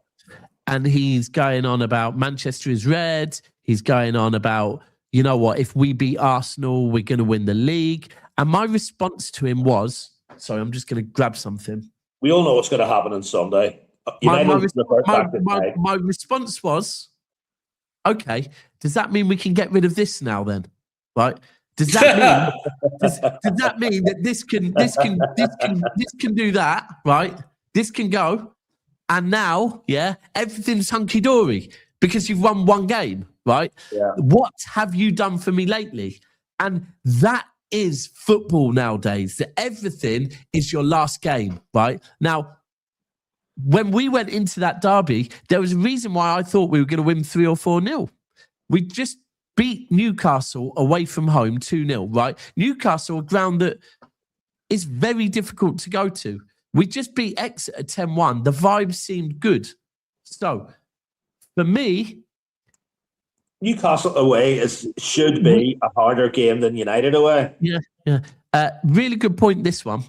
And he's going on about Manchester is red. He's going on about, you know what, if we beat Arsenal, we're going to win the league. And my response to him was, sorry, I'm just going to grab something. We all know what's going to happen on Sunday. My response was, okay, does that mean we can get rid of this now then? Right? Does that mean does that mean that this can do that, right? This can go, and now, everything's hunky-dory because you've won 1 game, right? Yeah. What have you done for me lately? And that is football nowadays, that everything is your last game, right? Now, when we went into that derby, there was a reason why I thought we were going to win 3 or 4-0. We just beat Newcastle away from home 2-0, right? Newcastle, a ground that is very difficult to go to. We just beat Exeter 10-1. The vibe seemed good. So, for me... Newcastle away should be a harder game than United away. Yeah. Really good point, this one.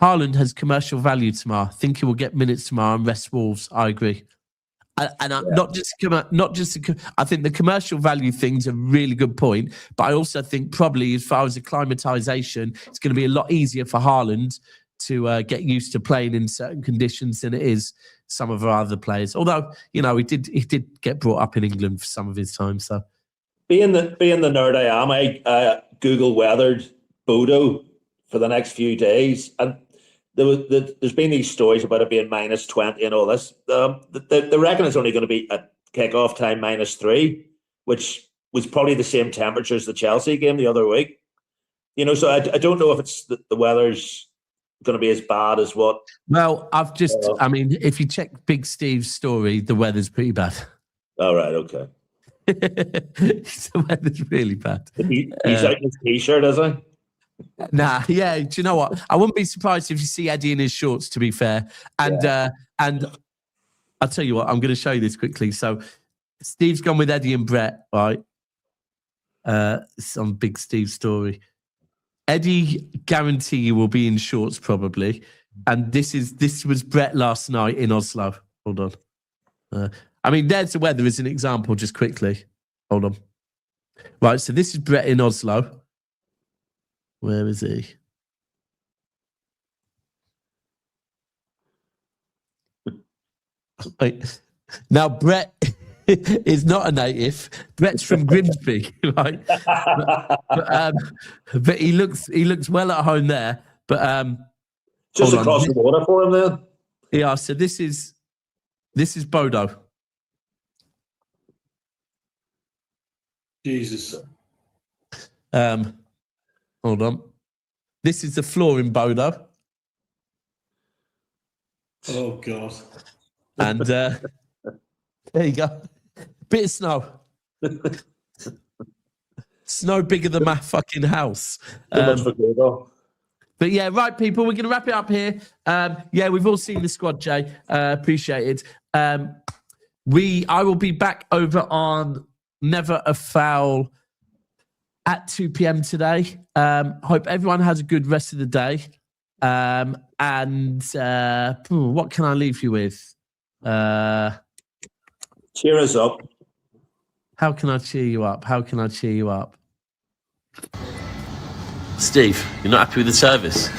Haaland has commercial value tomorrow. I think he will get minutes tomorrow and rest Wolves. I agree. Not just I think the commercial value thing's a really good point, but I also think probably as far as acclimatization, it's going to be a lot easier for Haaland to get used to playing in certain conditions than it is some of our other players. Although, you know, he did get brought up in England for some of his time. So, being the nerd I am, I Google weathered Bodo for the next few days, and there's been these stories about it being -20 and all this. They reckon it's only going to be at kick-off time -3, which was probably the same temperature as the Chelsea game the other week. You know, so I don't know if it's the weather's going to be as bad as what... Well, I mean, if you check Big Steve's story, the weather's pretty bad. All right, okay. The weather's really bad. He's out in his T-shirt, is he? Nah, yeah. Do you know what? I wouldn't be surprised if you see Eddie in his shorts, to be fair. And I'll tell you what, I'm going to show you this quickly. So Steve's gone with Eddie and Brett, right? It's on Big Steve's story. Eddie, guarantee you will be in shorts probably. And this was Brett last night in Oslo. Hold on. I mean, there's the weather as an example, just quickly. Hold on. Right, so this is Brett in Oslo. Where is he? Wait. Now, Brett is not a native. Brett's from Grimsby, right? But he looks well at home there. But Just hold across on. the water for him then. Yeah, so this is Bodo. Jesus. Hold on. This is the floor in Bodo. Oh, God. And there you go. Bit of snow. Snow bigger than my fucking house. Too much for Bodo. But yeah, right, people, we're going to wrap it up here. Yeah, we've all seen the squad, Jay. Appreciate it. I will be back over on Never a Foul at 2 p.m. today. Hope everyone has a good rest of the day. And what can I leave you with? Cheer us up. How can I cheer you up? How can I cheer you up? Steve, you're not happy with the service?